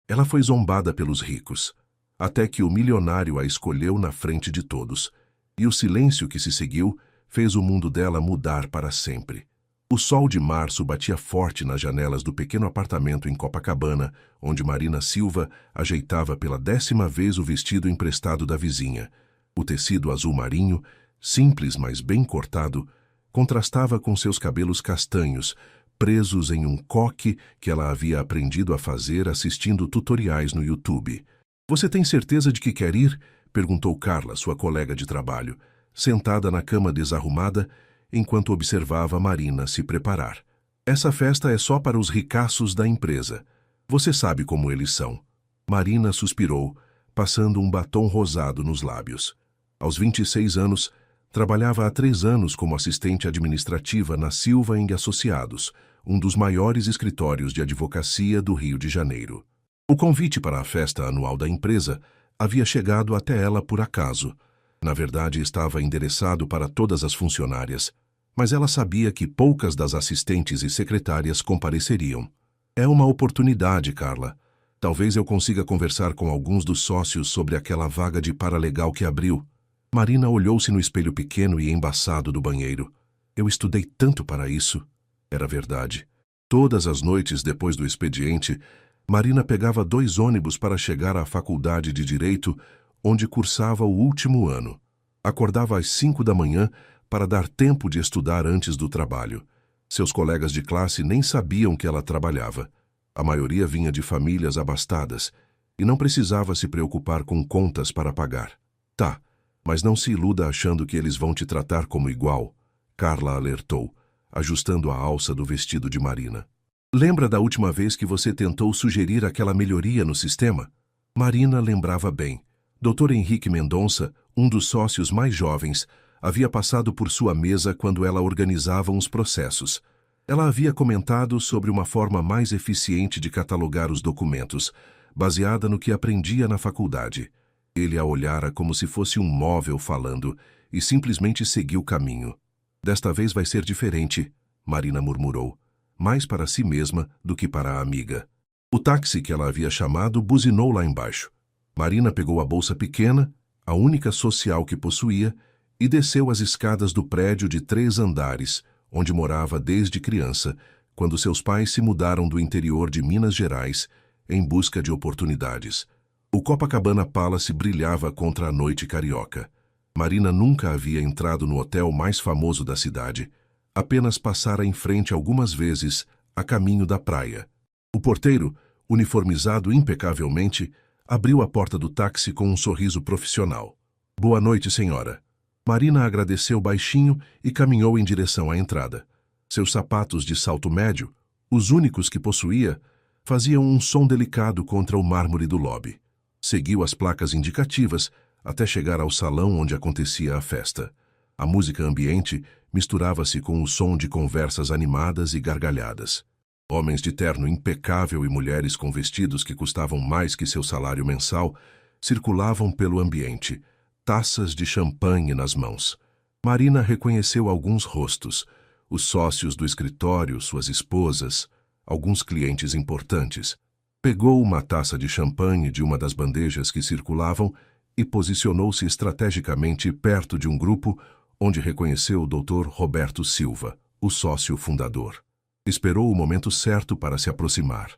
Ela foi zombada pelos ricos, até que o milionário a escolheu na frente de todos, e o silêncio que se seguiu fez o mundo dela mudar para sempre. O sol de março batia forte nas janelas do pequeno apartamento em Copacabana, onde Marina Silva ajeitava pela 10ª vez o vestido emprestado da vizinha. O tecido azul marinho, simples mas bem cortado, contrastava com seus cabelos castanhos, presos em um coque que ela havia aprendido a fazer assistindo tutoriais no YouTube. "Você tem certeza de que quer ir?" perguntou Carla, sua colega de trabalho, sentada na cama desarrumada, enquanto observava Marina se preparar. "Essa festa é só para os ricaços da empresa. Você sabe como eles são." Marina suspirou, passando um batom rosado nos lábios. Aos 26 anos, trabalhava há 3 anos como assistente administrativa na Silva & Associados, um dos maiores escritórios de advocacia do Rio de Janeiro. O convite para a festa anual da empresa havia chegado até ela por acaso. Na verdade, estava endereçado para todas as funcionárias, mas ela sabia que poucas das assistentes e secretárias compareceriam. "É uma oportunidade, Carla. Talvez eu consiga conversar com alguns dos sócios sobre aquela vaga de paralegal que abriu." Marina olhou-se no espelho pequeno e embaçado do banheiro. "Eu estudei tanto para isso." Era verdade. Todas as noites depois do expediente, Marina pegava 2 ônibus para chegar à faculdade de Direito, onde cursava o último ano. Acordava às 5 da manhã para dar tempo de estudar antes do trabalho. Seus colegas de classe nem sabiam que ela trabalhava. A maioria vinha de famílias abastadas e não precisava se preocupar com contas para pagar. "Tá, mas não se iluda achando que eles vão te tratar como igual", Carla alertou, ajustando a alça do vestido de Marina. "Lembra da última vez que você tentou sugerir aquela melhoria no sistema?" Marina lembrava bem. Dr. Henrique Mendonça, um dos sócios mais jovens, havia passado por sua mesa quando ela organizava uns processos. Ela havia comentado sobre uma forma mais eficiente de catalogar os documentos, baseada no que aprendia na faculdade. Ele a olhara como se fosse um móvel falando e simplesmente seguiu o caminho. "Desta vez vai ser diferente", Marina murmurou, mais para si mesma do que para a amiga. O táxi que ela havia chamado buzinou lá embaixo. Marina pegou a bolsa pequena, a única social que possuía, e desceu as escadas do prédio de 3 andares, onde morava desde criança, quando seus pais se mudaram do interior de Minas Gerais em busca de oportunidades. O Copacabana Palace brilhava contra a noite carioca. Marina nunca havia entrado no hotel mais famoso da cidade, apenas passara em frente algumas vezes a caminho da praia. O porteiro, uniformizado impecavelmente, abriu a porta do táxi com um sorriso profissional. "Boa noite, senhora." Marina agradeceu baixinho e caminhou em direção à entrada. Seus sapatos de salto médio, os únicos que possuía, faziam um som delicado contra o mármore do lobby. Seguiu as placas indicativas até chegar ao salão onde acontecia a festa. A música ambiente misturava-se com o som de conversas animadas e gargalhadas. Homens de terno impecável e mulheres com vestidos que custavam mais que seu salário mensal circulavam pelo ambiente, taças de champanhe nas mãos. Marina reconheceu alguns rostos, os sócios do escritório, suas esposas, alguns clientes importantes. Pegou uma taça de champanhe de uma das bandejas que circulavam e posicionou-se estrategicamente perto de um grupo onde reconheceu o Dr. Roberto Silva, o sócio fundador. Esperou o momento certo para se aproximar.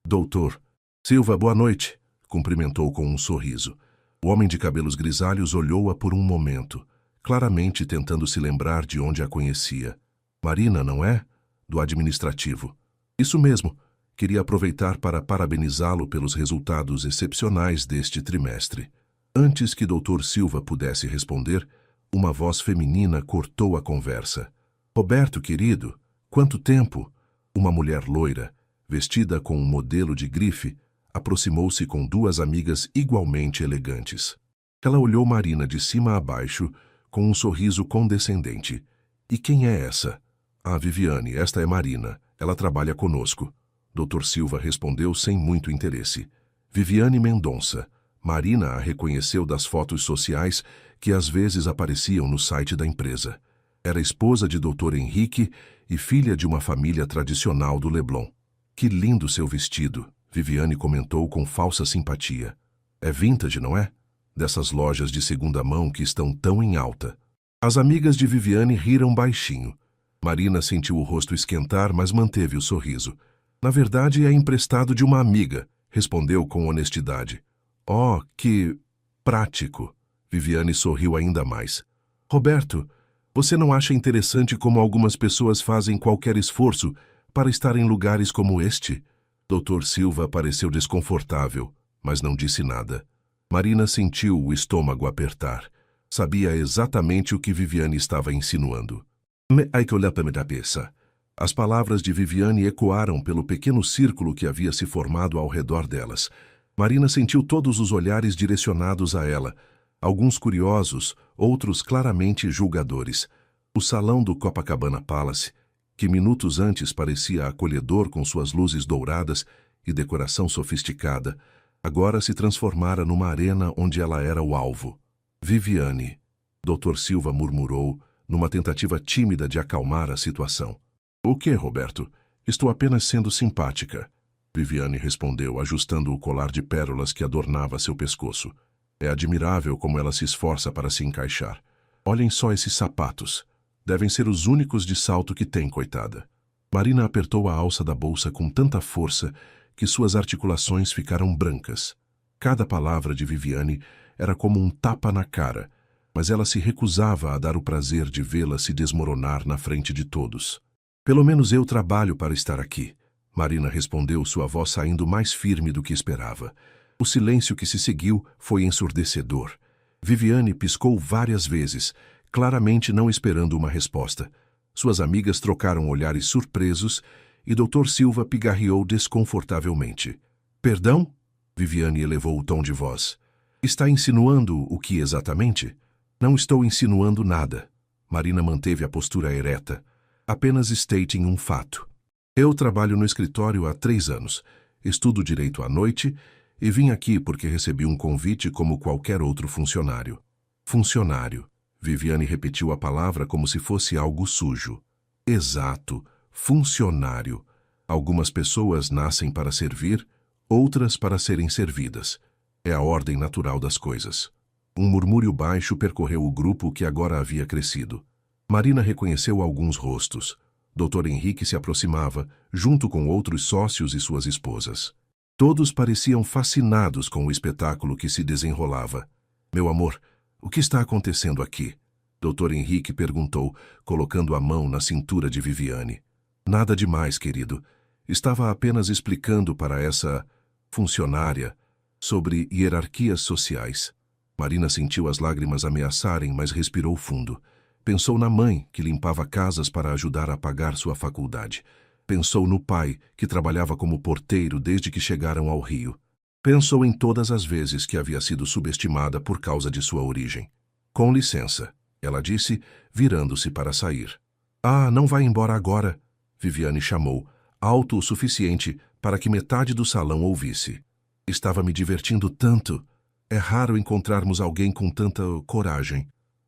"Doutor Silva, boa noite", cumprimentou com um sorriso. O homem de cabelos grisalhos olhou-a por um momento, claramente tentando se lembrar de onde a conhecia. "Marina, não é? Do administrativo." "Isso mesmo. Queria aproveitar para parabenizá-lo pelos resultados excepcionais deste trimestre." Antes que Dr. Silva pudesse responder, uma voz feminina cortou a conversa. "Roberto, querido, quanto tempo?" Uma mulher loira, vestida com um modelo de grife, aproximou-se com 2 amigas igualmente elegantes. Ela olhou Marina de cima a baixo, com um sorriso condescendente. "E quem é essa?" "Ah, Viviane, esta é Marina. Ela trabalha conosco." Dr. Silva respondeu sem muito interesse. "Viviane Mendonça." Marina a reconheceu das fotos sociais que às vezes apareciam no site da empresa. Era esposa de Dr. Henrique e filha de uma família tradicional do Leblon. "Que lindo seu vestido, Viviane comentou com falsa simpatia. É vintage, não é? Dessas lojas de segunda mão que estão tão em alta. As amigas de Viviane riram baixinho. Marina sentiu o rosto esquentar, mas manteve o sorriso. Na verdade, é emprestado de uma amiga, respondeu com honestidade. Oh, que prático! Viviane sorriu ainda mais. Roberto, você não acha interessante como algumas pessoas fazem qualquer esforço para estar em lugares como este? Dr. Silva pareceu desconfortável, mas não disse nada. Marina sentiu o estômago apertar. Sabia exatamente o que Viviane estava insinuando. Ai que olhar para minha cabeça. As palavras de Viviane ecoaram pelo pequeno círculo que havia se formado ao redor delas. Marina sentiu todos os olhares direcionados a ela, alguns curiosos, outros claramente julgadores. O salão do Copacabana Palace, que minutos antes parecia acolhedor com suas luzes douradas e decoração sofisticada, agora se transformara numa arena onde ela era o alvo. Viviane, Dr. Silva murmurou, numa tentativa tímida de acalmar a situação. O que, Roberto? Estou apenas sendo simpática. Viviane respondeu, ajustando o colar de pérolas que adornava seu pescoço. É admirável como ela se esforça para se encaixar. Olhem só esses sapatos. Devem ser os únicos de salto que tem, coitada. Marina apertou a alça da bolsa com tanta força que suas articulações ficaram brancas. Cada palavra de Viviane era como um tapa na cara, mas ela se recusava a dar o prazer de vê-la se desmoronar na frente de todos. Pelo menos eu trabalho para estar aqui, Marina respondeu, sua voz saindo mais firme do que esperava. O silêncio que se seguiu foi ensurdecedor. Viviane piscou várias vezes, claramente não esperando uma resposta. Suas amigas trocaram olhares surpresos e Dr. Silva pigarreou desconfortavelmente. Perdão? Viviane elevou o tom de voz. Está insinuando o que exatamente? Não estou insinuando nada. Marina manteve a postura ereta. Apenas stating um fato. Eu trabalho no escritório há 3 anos. Estudo direito à noite e vim aqui porque recebi um convite como qualquer outro funcionário. Funcionário. Viviane repetiu a palavra como se fosse algo sujo. Exato. Funcionário. Algumas pessoas nascem para servir, outras para serem servidas. É a ordem natural das coisas. Um murmúrio baixo percorreu o grupo que agora havia crescido. Marina reconheceu alguns rostos. Dr. Henrique se aproximava, junto com outros sócios e suas esposas. Todos pareciam fascinados com o espetáculo que se desenrolava. Meu amor, o que está acontecendo aqui? Dr. Henrique perguntou, colocando a mão na cintura de Viviane. Nada demais, querido. Estava apenas explicando para essa funcionária sobre hierarquias sociais. Marina sentiu as lágrimas ameaçarem, mas respirou fundo. Pensou na mãe, que limpava casas para ajudar a pagar sua faculdade. Pensou no pai, que trabalhava como porteiro desde que chegaram ao Rio. Pensou em todas as vezes que havia sido subestimada por causa de sua origem. Com licença, ela disse, virando-se para sair. Ah, não vai embora agora, Viviane chamou, alto o suficiente para que metade do salão ouvisse. Estava me divertindo tanto. É raro encontrarmos alguém com tanta coragem.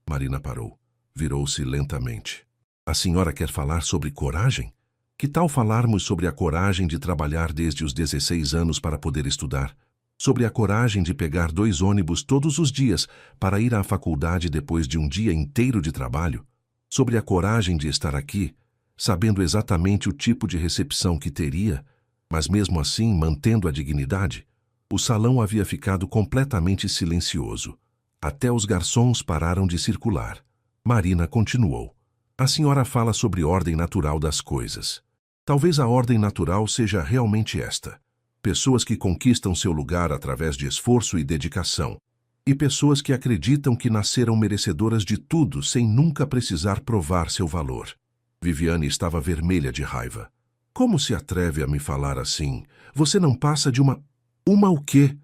Marina parou. Virou-se lentamente. A senhora quer falar sobre coragem? Que tal falarmos sobre a coragem de trabalhar desde os 16 anos para poder estudar? Sobre a coragem de pegar 2 ônibus todos os dias para ir à faculdade depois de um dia inteiro de trabalho? Sobre a coragem de estar aqui, sabendo exatamente o tipo de recepção que teria, mas mesmo assim mantendo a dignidade? O salão havia ficado completamente silencioso. Até os garçons pararam de circular. Marina continuou. A senhora fala sobre ordem natural das coisas. Talvez a ordem natural seja realmente esta. Pessoas que conquistam seu lugar através de esforço e dedicação. E pessoas que acreditam que nasceram merecedoras de tudo sem nunca precisar provar seu valor. Viviane estava vermelha de raiva. Como se atreve a me falar assim? Você não passa de uma... Uma o quê?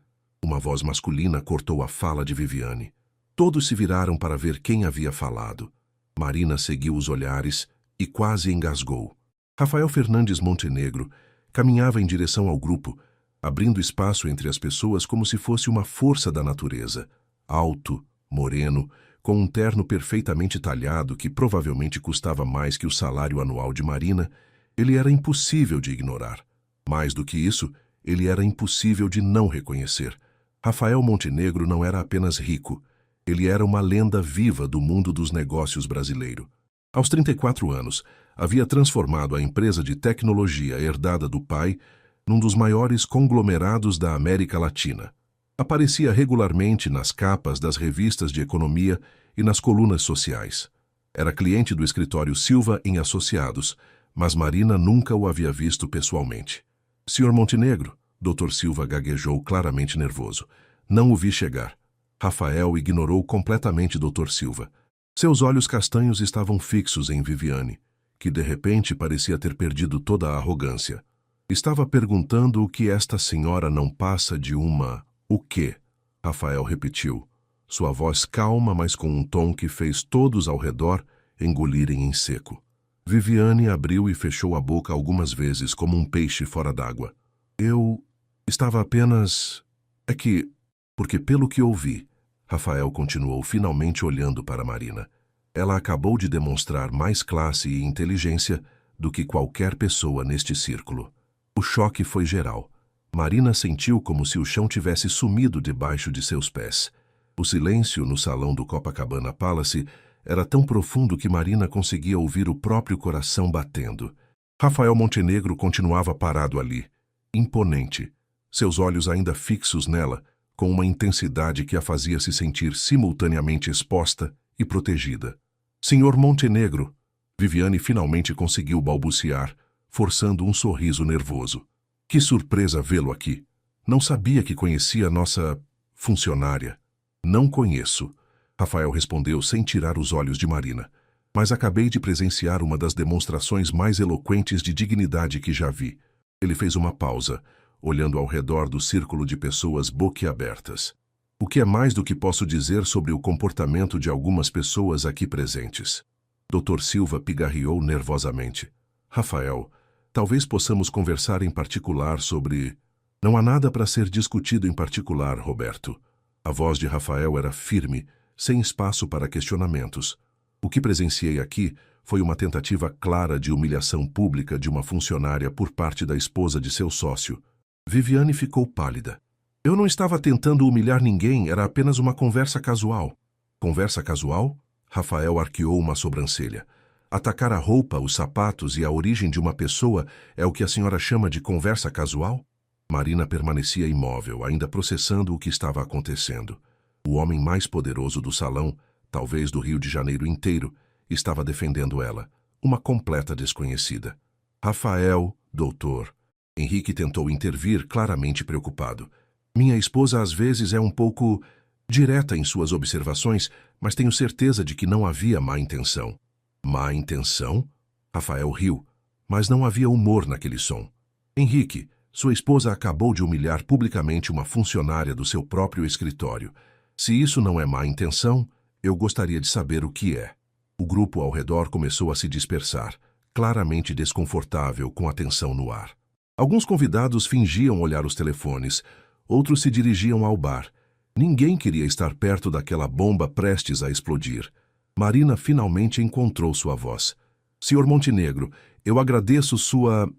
Uma voz masculina cortou a fala de Viviane. Todos se viraram para ver quem havia falado. Marina seguiu os olhares e quase engasgou. Rafael Fernandes Montenegro caminhava em direção ao grupo, abrindo espaço entre as pessoas como se fosse uma força da natureza. Alto, moreno, com um terno perfeitamente talhado que provavelmente custava mais que o salário anual de Marina, ele era impossível de ignorar. Mais do que isso, Ele era impossível de não reconhecer. Rafael Montenegro não era apenas rico, ele era uma lenda viva do mundo dos negócios brasileiro. Aos 34 anos, havia transformado a empresa de tecnologia herdada do pai num dos maiores conglomerados da América Latina. Aparecia regularmente nas capas das revistas de economia e nas colunas sociais. Era cliente do escritório Silva em Associados, mas Marina nunca o havia visto pessoalmente. Senhor Montenegro, Dr. Silva gaguejou claramente nervoso. Não o vi chegar. Rafael ignorou completamente Dr. Silva. Seus olhos castanhos estavam fixos em Viviane, que de repente parecia ter perdido toda a arrogância. Estava perguntando o que esta senhora não passa de uma... O quê? Rafael repetiu, sua voz calma, mas com um tom que fez todos ao redor engolirem em seco. Viviane abriu e fechou a boca algumas vezes como um peixe fora d'água. Eu estava apenas... Porque pelo que ouvi, Rafael continuou finalmente olhando para Marina. Ela acabou de demonstrar mais classe e inteligência do que qualquer pessoa neste círculo. O choque foi geral. Marina sentiu como se o chão tivesse sumido debaixo de seus pés. O silêncio no salão do Copacabana Palace era tão profundo que Marina conseguia ouvir o próprio coração batendo. Rafael Montenegro continuava parado ali, imponente, seus olhos ainda fixos nela, com uma intensidade que a fazia se sentir simultaneamente exposta e protegida. Senhor Montenegro, Viviane finalmente conseguiu balbuciar, forçando um sorriso nervoso. Que surpresa vê-lo aqui. Não sabia que conhecia a nossa funcionária. Não conheço, Rafael respondeu sem tirar os olhos de Marina. Mas acabei de presenciar uma das demonstrações mais eloquentes de dignidade que já vi. Ele fez uma pausa, olhando ao redor do círculo de pessoas boquiabertas. O que é mais do que posso dizer sobre o comportamento de algumas pessoas aqui presentes? Dr. Silva pigarreou nervosamente. Rafael, talvez possamos conversar em particular sobre... Não há nada para ser discutido em particular, Roberto. A voz de Rafael era firme, sem espaço para questionamentos. O que presenciei aqui foi uma tentativa clara de humilhação pública de uma funcionária por parte da esposa de seu sócio. Viviane ficou pálida. Eu não estava tentando humilhar ninguém, era apenas uma conversa casual. Conversa casual? Rafael arqueou uma sobrancelha. Atacar a roupa, os sapatos e a origem de uma pessoa é o que a senhora chama de conversa casual? Marina permanecia imóvel, ainda processando o que estava acontecendo. O homem mais poderoso do salão, talvez do Rio de Janeiro inteiro, estava defendendo ela, uma completa desconhecida. Rafael, doutor. Henrique tentou intervir, claramente preocupado. Minha esposa às vezes é um pouco direta em suas observações, mas tenho certeza de que não havia má intenção. Má intenção? Rafael riu, mas não havia humor naquele som. Henrique, sua esposa acabou de humilhar publicamente uma funcionária do seu próprio escritório. Se isso não é má intenção, eu gostaria de saber o que é. O grupo ao redor começou a se dispersar, claramente desconfortável com a tensão no ar. Alguns convidados fingiam olhar os telefones, outros se dirigiam ao bar. Ninguém queria estar perto daquela bomba prestes a explodir. Marina finalmente encontrou sua voz. Senhor Montenegro, eu agradeço sua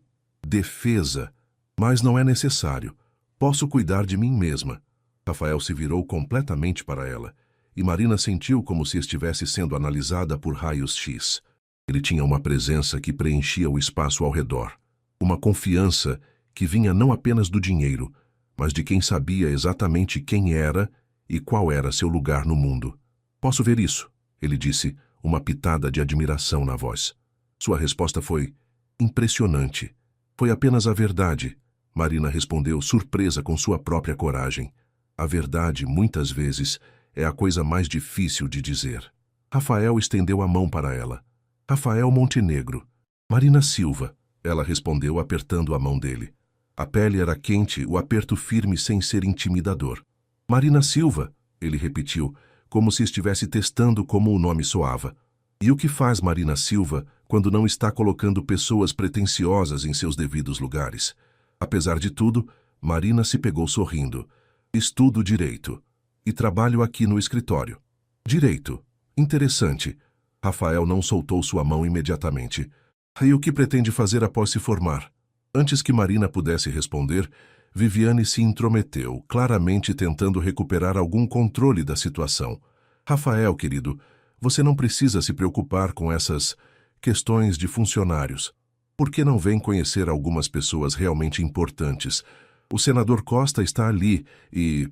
defesa, mas não é necessário. Posso cuidar de mim mesma. Rafael se virou completamente para ela, e Marina sentiu como se estivesse sendo analisada por raios-x. Ele tinha uma presença que preenchia o espaço ao redor. Uma confiança que vinha não apenas do dinheiro, mas de quem sabia exatamente quem era e qual era seu lugar no mundo. Posso ver isso, ele disse, uma pitada de admiração na voz. Sua resposta foi impressionante. Foi apenas a verdade, Marina respondeu, surpresa com sua própria coragem. A verdade, muitas vezes, é a coisa mais difícil de dizer. Rafael estendeu a mão para ela. Rafael Montenegro. Marina Silva, ela respondeu apertando a mão dele. A pele era quente, o aperto firme sem ser intimidador. Marina Silva, ele repetiu, como se estivesse testando como o nome soava. E o que faz Marina Silva quando não está colocando pessoas pretensiosas em seus devidos lugares? Apesar de tudo, Marina se pegou sorrindo. Estudo direito. E trabalho aqui no escritório. Direito. Interessante. Rafael não soltou sua mão imediatamente. E o que pretende fazer após se formar? Antes que Marina pudesse responder, Viviane se intrometeu, claramente tentando recuperar algum controle da situação. Rafael, querido, você não precisa se preocupar com essas questões de funcionários. Por que não vem conhecer algumas pessoas realmente importantes? O senador Costa está ali e...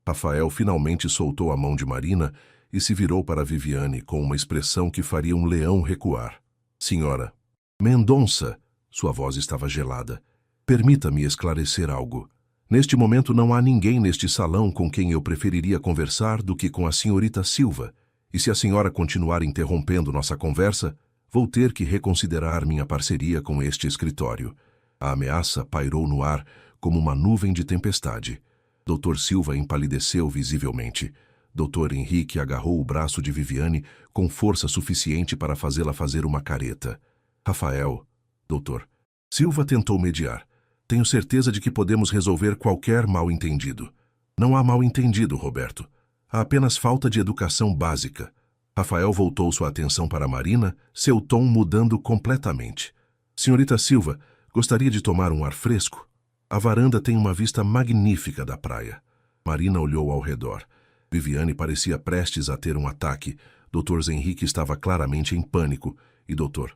Rafael finalmente soltou a mão de Marina e se virou para Viviane com uma expressão que faria um leão recuar. Senhora Mendonça, sua voz estava gelada. Permita-me esclarecer algo. Neste momento não há ninguém neste salão com quem eu preferiria conversar do que com a senhorita Silva. E se a senhora continuar interrompendo nossa conversa, vou ter que reconsiderar minha parceria com este escritório. A ameaça pairou no ar como uma nuvem de tempestade. Dr. Silva empalideceu visivelmente. Dr. Henrique agarrou o braço de Viviane com força suficiente para fazê-la fazer uma careta. Rafael, doutor. Silva tentou mediar. Tenho certeza de que podemos resolver qualquer mal-entendido. Não há mal-entendido, Roberto. Há apenas falta de educação básica. Rafael voltou sua atenção para Marina, seu tom mudando completamente. Senhorita Silva, gostaria de tomar um ar fresco? A varanda tem uma vista magnífica da praia. Marina olhou ao redor. Viviane parecia prestes a ter um ataque. Dr. Henrique estava claramente em pânico. E Dr.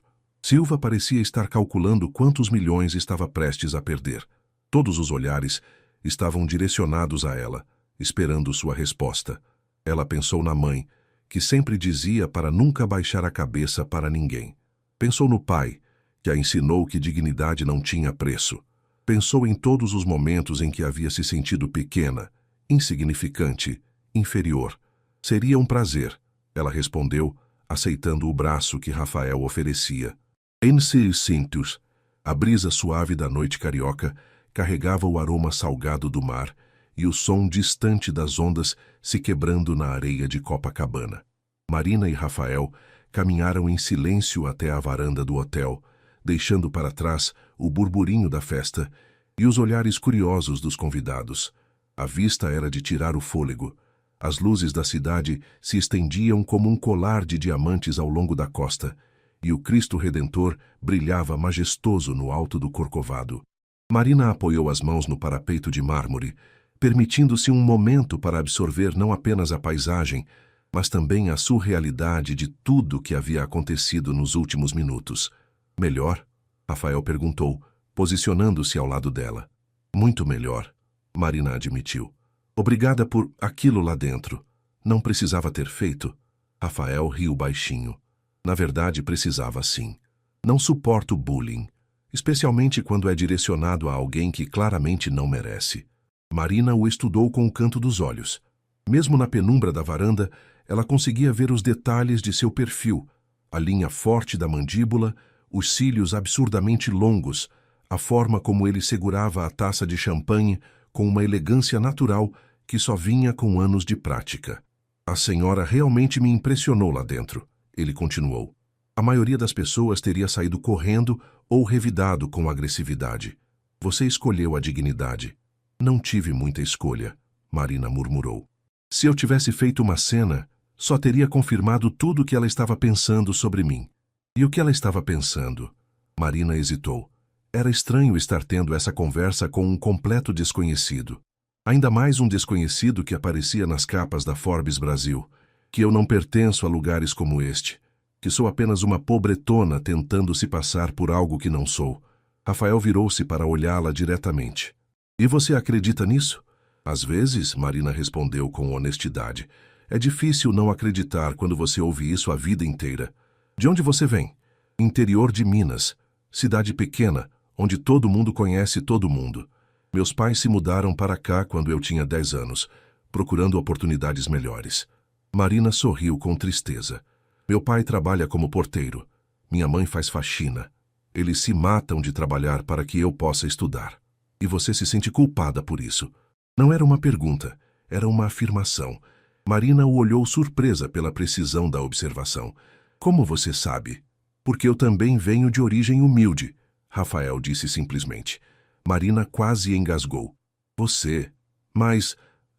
Silva parecia estar calculando quantos milhões estava prestes a perder. Todos os olhares estavam direcionados a ela, esperando sua resposta. Ela pensou na mãe, que sempre dizia para nunca baixar a cabeça para ninguém. Pensou no pai, que a ensinou que dignidade não tinha preço. Pensou em todos os momentos em que havia se sentido pequena, insignificante, inferior. Seria um prazer, ela respondeu, aceitando o braço que Rafael oferecia. Em seus cintos, a brisa suave da noite carioca carregava o aroma salgado do mar e o som distante das ondas se quebrando na areia de Copacabana. Marina e Rafael caminharam em silêncio até a varanda do hotel, deixando para trás o burburinho da festa e os olhares curiosos dos convidados. A vista era de tirar o fôlego. As luzes da cidade se estendiam como um colar de diamantes ao longo da costa, e o Cristo Redentor brilhava majestoso no alto do Corcovado. Marina apoiou as mãos no parapeito de mármore, permitindo-se um momento para absorver não apenas a paisagem, mas também a surrealidade de tudo que havia acontecido nos últimos minutos. Melhor? Rafael perguntou, posicionando-se ao lado dela. Muito melhor, Marina admitiu. Obrigada por aquilo lá dentro. Não precisava ter feito. Rafael riu baixinho. Na verdade, precisava sim. Não suporto bullying, especialmente quando é direcionado a alguém que claramente não merece. Marina o estudou com o canto dos olhos. Mesmo na penumbra da varanda, ela conseguia ver os detalhes de seu perfil, a linha forte da mandíbula, os cílios absurdamente longos, a forma como ele segurava a taça de champanhe com uma elegância natural que só vinha com anos de prática. A senhora realmente me impressionou lá dentro. Ele continuou. A maioria das pessoas teria saído correndo ou revidado com agressividade. Você escolheu a dignidade. Não tive muita escolha, Marina murmurou. Se eu tivesse feito uma cena, só teria confirmado tudo o que ela estava pensando sobre mim. E o que ela estava pensando? Marina hesitou. Era estranho estar tendo essa conversa com um completo desconhecido. Ainda mais um desconhecido que aparecia nas capas da Forbes Brasil. Que eu não pertenço a lugares como este, que sou apenas uma pobretona tentando se passar por algo que não sou. Rafael virou-se para olhá-la diretamente. E você acredita nisso? Às vezes, Marina respondeu com honestidade. É difícil não acreditar quando você ouve isso a vida inteira. De onde você vem? Interior de Minas, cidade pequena, onde todo mundo conhece todo mundo. Meus pais se mudaram para cá quando eu tinha 10 anos, procurando oportunidades melhores. Marina sorriu com tristeza. Meu pai trabalha como porteiro. Minha mãe faz faxina. Eles se matam de trabalhar para que eu possa estudar. E você se sente culpada por isso. Não era uma pergunta, era uma afirmação. Marina o olhou surpresa pela precisão da observação. Como você sabe? Porque eu também venho de origem humilde, Rafael disse simplesmente. Marina quase engasgou. Você? Mas...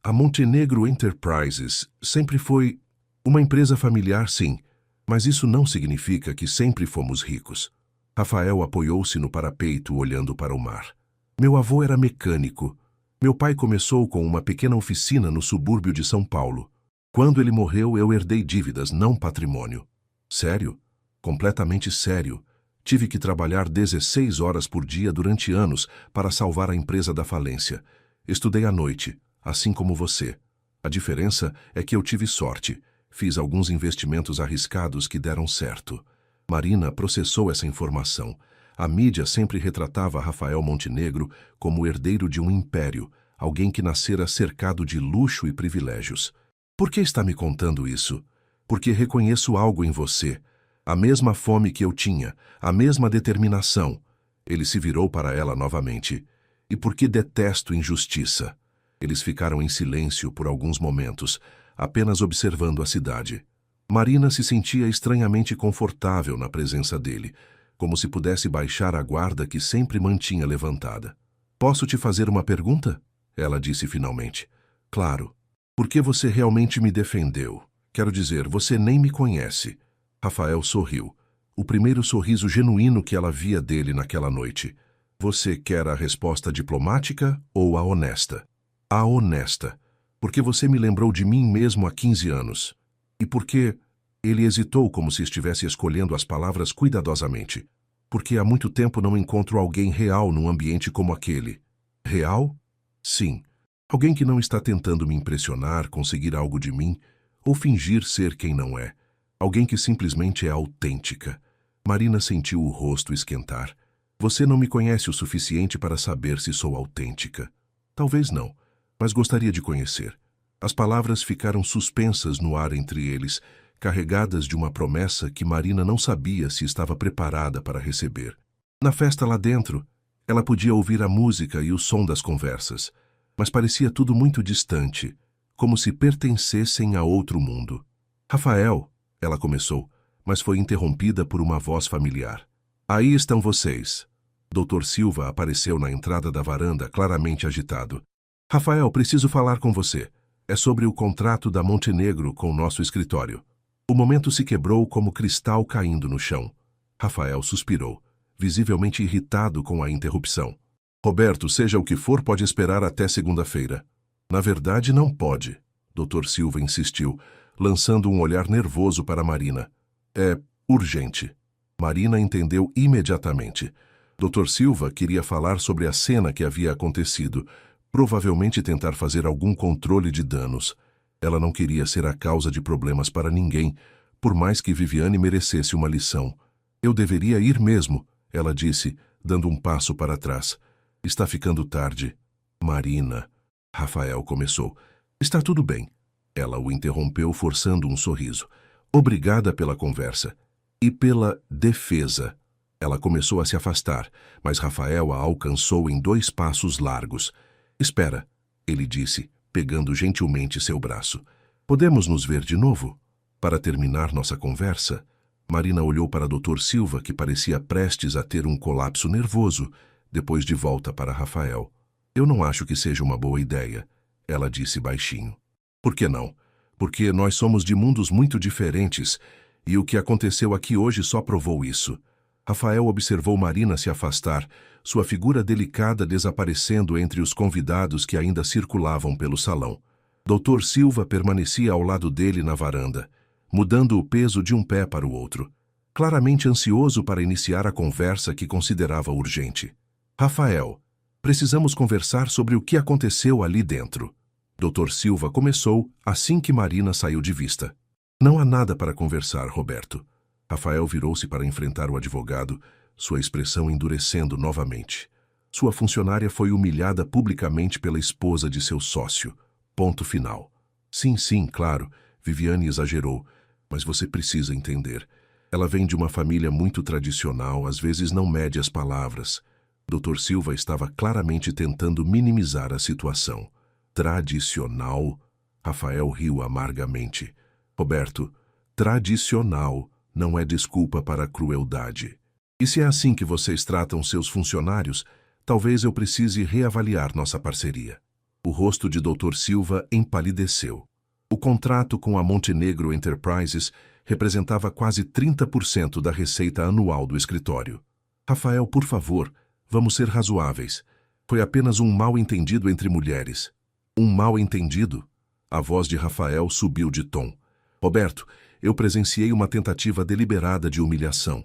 A Montenegro Enterprises sempre foi uma empresa familiar, sim, mas isso não significa que sempre fomos ricos. Rafael apoiou-se no parapeito olhando para o mar. Meu avô era mecânico, Meu pai começou com uma pequena oficina no subúrbio de São Paulo. Quando ele morreu, eu herdei dívidas, não patrimônio. Sério? Completamente sério. Tive que trabalhar 16 horas por dia durante anos para salvar a empresa da falência. Estudei à noite, assim como você. A diferença é que eu tive sorte. Fiz alguns investimentos arriscados que deram certo. Marina processou essa informação. A mídia sempre retratava Rafael Montenegro como o herdeiro de um império, alguém que nascera cercado de luxo e privilégios. Por que está me contando isso? Porque reconheço algo em você. A mesma fome que eu tinha, a mesma determinação. Ele se virou para ela novamente. E porque detesto injustiça. Eles ficaram em silêncio por alguns momentos, apenas observando a cidade. Marina se sentia estranhamente confortável na presença dele, como se pudesse baixar a guarda que sempre mantinha levantada. Posso te fazer uma pergunta? Ela disse finalmente. Claro. Por que você realmente me defendeu? Quero dizer, você nem me conhece. Rafael sorriu. O primeiro sorriso genuíno que ela via dele naquela noite. Você quer a resposta diplomática ou a honesta? A honesta. Porque você me lembrou de mim mesmo há 15 anos. E porque... Ele hesitou como se estivesse escolhendo as palavras cuidadosamente. Porque há muito tempo não encontro alguém real num ambiente como aquele. Real? Sim. Alguém que não está tentando me impressionar, conseguir algo de mim, ou fingir ser quem não é. Alguém que simplesmente é autêntica. Marina sentiu o rosto esquentar. Você não me conhece o suficiente para saber se sou autêntica. Talvez não, mas gostaria de conhecer. As palavras ficaram suspensas no ar entre eles, carregadas de uma promessa que Marina não sabia se estava preparada para receber. Na festa lá dentro, ela podia ouvir a música e o som das conversas, mas parecia tudo muito distante, como se pertencessem a outro mundo. Rafael, ela começou, mas foi interrompida por uma voz familiar. Aí estão vocês. Dr. Silva apareceu na entrada da varanda, claramente agitado. Rafael, preciso falar com você. É sobre o contrato da Montenegro com o nosso escritório. O momento se quebrou como cristal caindo no chão. Rafael suspirou, visivelmente irritado com a interrupção. Roberto, seja o que for, pode esperar até segunda-feira. Na verdade, não pode, Dr. Silva insistiu, lançando um olhar nervoso para Marina. É urgente. Marina entendeu imediatamente. Dr. Silva queria falar sobre a cena que havia acontecido, provavelmente tentar fazer algum controle de danos. Ela não queria ser a causa de problemas para ninguém, por mais que Viviane merecesse uma lição. Eu deveria ir mesmo, ela disse, dando um passo para trás. Está ficando tarde. Marina. Rafael começou. Está tudo bem. Ela o interrompeu, forçando um sorriso. Obrigada pela conversa. E pela defesa. Ela começou a se afastar, mas Rafael a alcançou em 2 passos largos. Espera, ele disse, pegando gentilmente seu braço. Podemos nos ver de novo? Para terminar nossa conversa, Marina olhou para Dr. Silva, que parecia prestes a ter um colapso nervoso, depois de volta para Rafael. Eu não acho que seja uma boa ideia, ela disse baixinho. Por que não? Porque nós somos de mundos muito diferentes, e o que aconteceu aqui hoje só provou isso. Rafael observou Marina se afastar, sua figura delicada desaparecendo entre os convidados que ainda circulavam pelo salão. Dr. Silva permanecia ao lado dele na varanda, mudando o peso de um pé para o outro, claramente ansioso para iniciar a conversa que considerava urgente. Rafael, precisamos conversar sobre o que aconteceu ali dentro. Dr. Silva começou assim que Marina saiu de vista. Não há nada para conversar, Roberto. Rafael virou-se para enfrentar o advogado, sua expressão endurecendo novamente. Sua funcionária foi humilhada publicamente pela esposa de seu sócio. Ponto final. Sim, claro, Viviane exagerou, mas você precisa entender. Ela vem de uma família muito tradicional, às vezes não mede as palavras. Dr. Silva estava claramente tentando minimizar a situação. Tradicional? Rafael riu amargamente. Roberto, tradicional não é desculpa para a crueldade. E se é assim que vocês tratam seus funcionários, talvez eu precise reavaliar nossa parceria. O rosto de Dr. Silva empalideceu. O contrato com a Montenegro Enterprises representava quase 30% da receita anual do escritório. Rafael, por favor, vamos ser razoáveis. Foi apenas um mal-entendido entre mulheres. Um mal-entendido? A voz de Rafael subiu de tom. Roberto, eu presenciei uma tentativa deliberada de humilhação.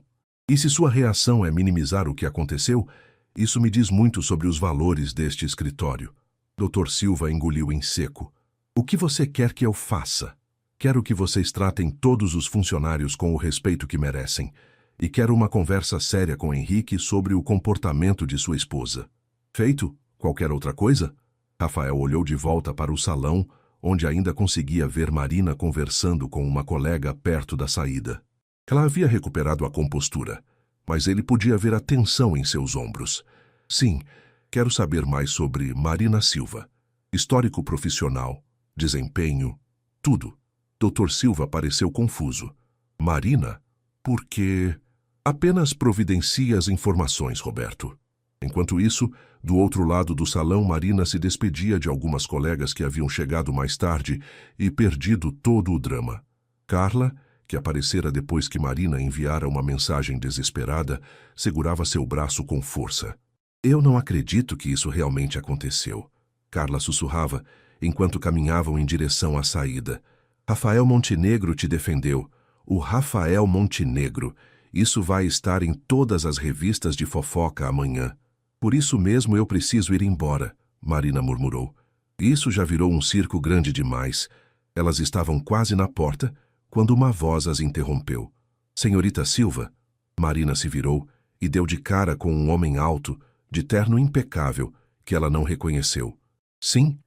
E se sua reação é minimizar o que aconteceu, isso me diz muito sobre os valores deste escritório. Dr. Silva engoliu em seco. O que você quer que eu faça? Quero que vocês tratem todos os funcionários com o respeito que merecem. E quero uma conversa séria com Henrique sobre o comportamento de sua esposa. Feito? Qualquer outra coisa? Rafael olhou de volta para o salão, onde ainda conseguia ver Marina conversando com uma colega perto da saída. Ela havia recuperado a compostura, mas ele podia ver a tensão em seus ombros. Sim, quero saber mais sobre Marina Silva. Histórico profissional, desempenho, tudo. Dr. Silva pareceu confuso. Marina? Por quê? Apenas providencie as informações, Roberto. Enquanto isso, do outro lado do salão, Marina se despedia de algumas colegas que haviam chegado mais tarde e perdido todo o drama. Carla, que aparecera depois que Marina enviara uma mensagem desesperada, segurava seu braço com força. Eu não acredito que isso realmente aconteceu. Carla sussurrava, enquanto caminhavam em direção à saída. Rafael Montenegro te defendeu. O Rafael Montenegro. Isso vai estar em todas as revistas de fofoca amanhã. Por isso mesmo eu preciso ir embora, Marina murmurou. Isso já virou um circo grande demais. Elas estavam quase na porta, quando uma voz as interrompeu. Senhorita Silva? Marina se virou e deu de cara com um homem alto, de terno impecável, que ela não reconheceu. Sim,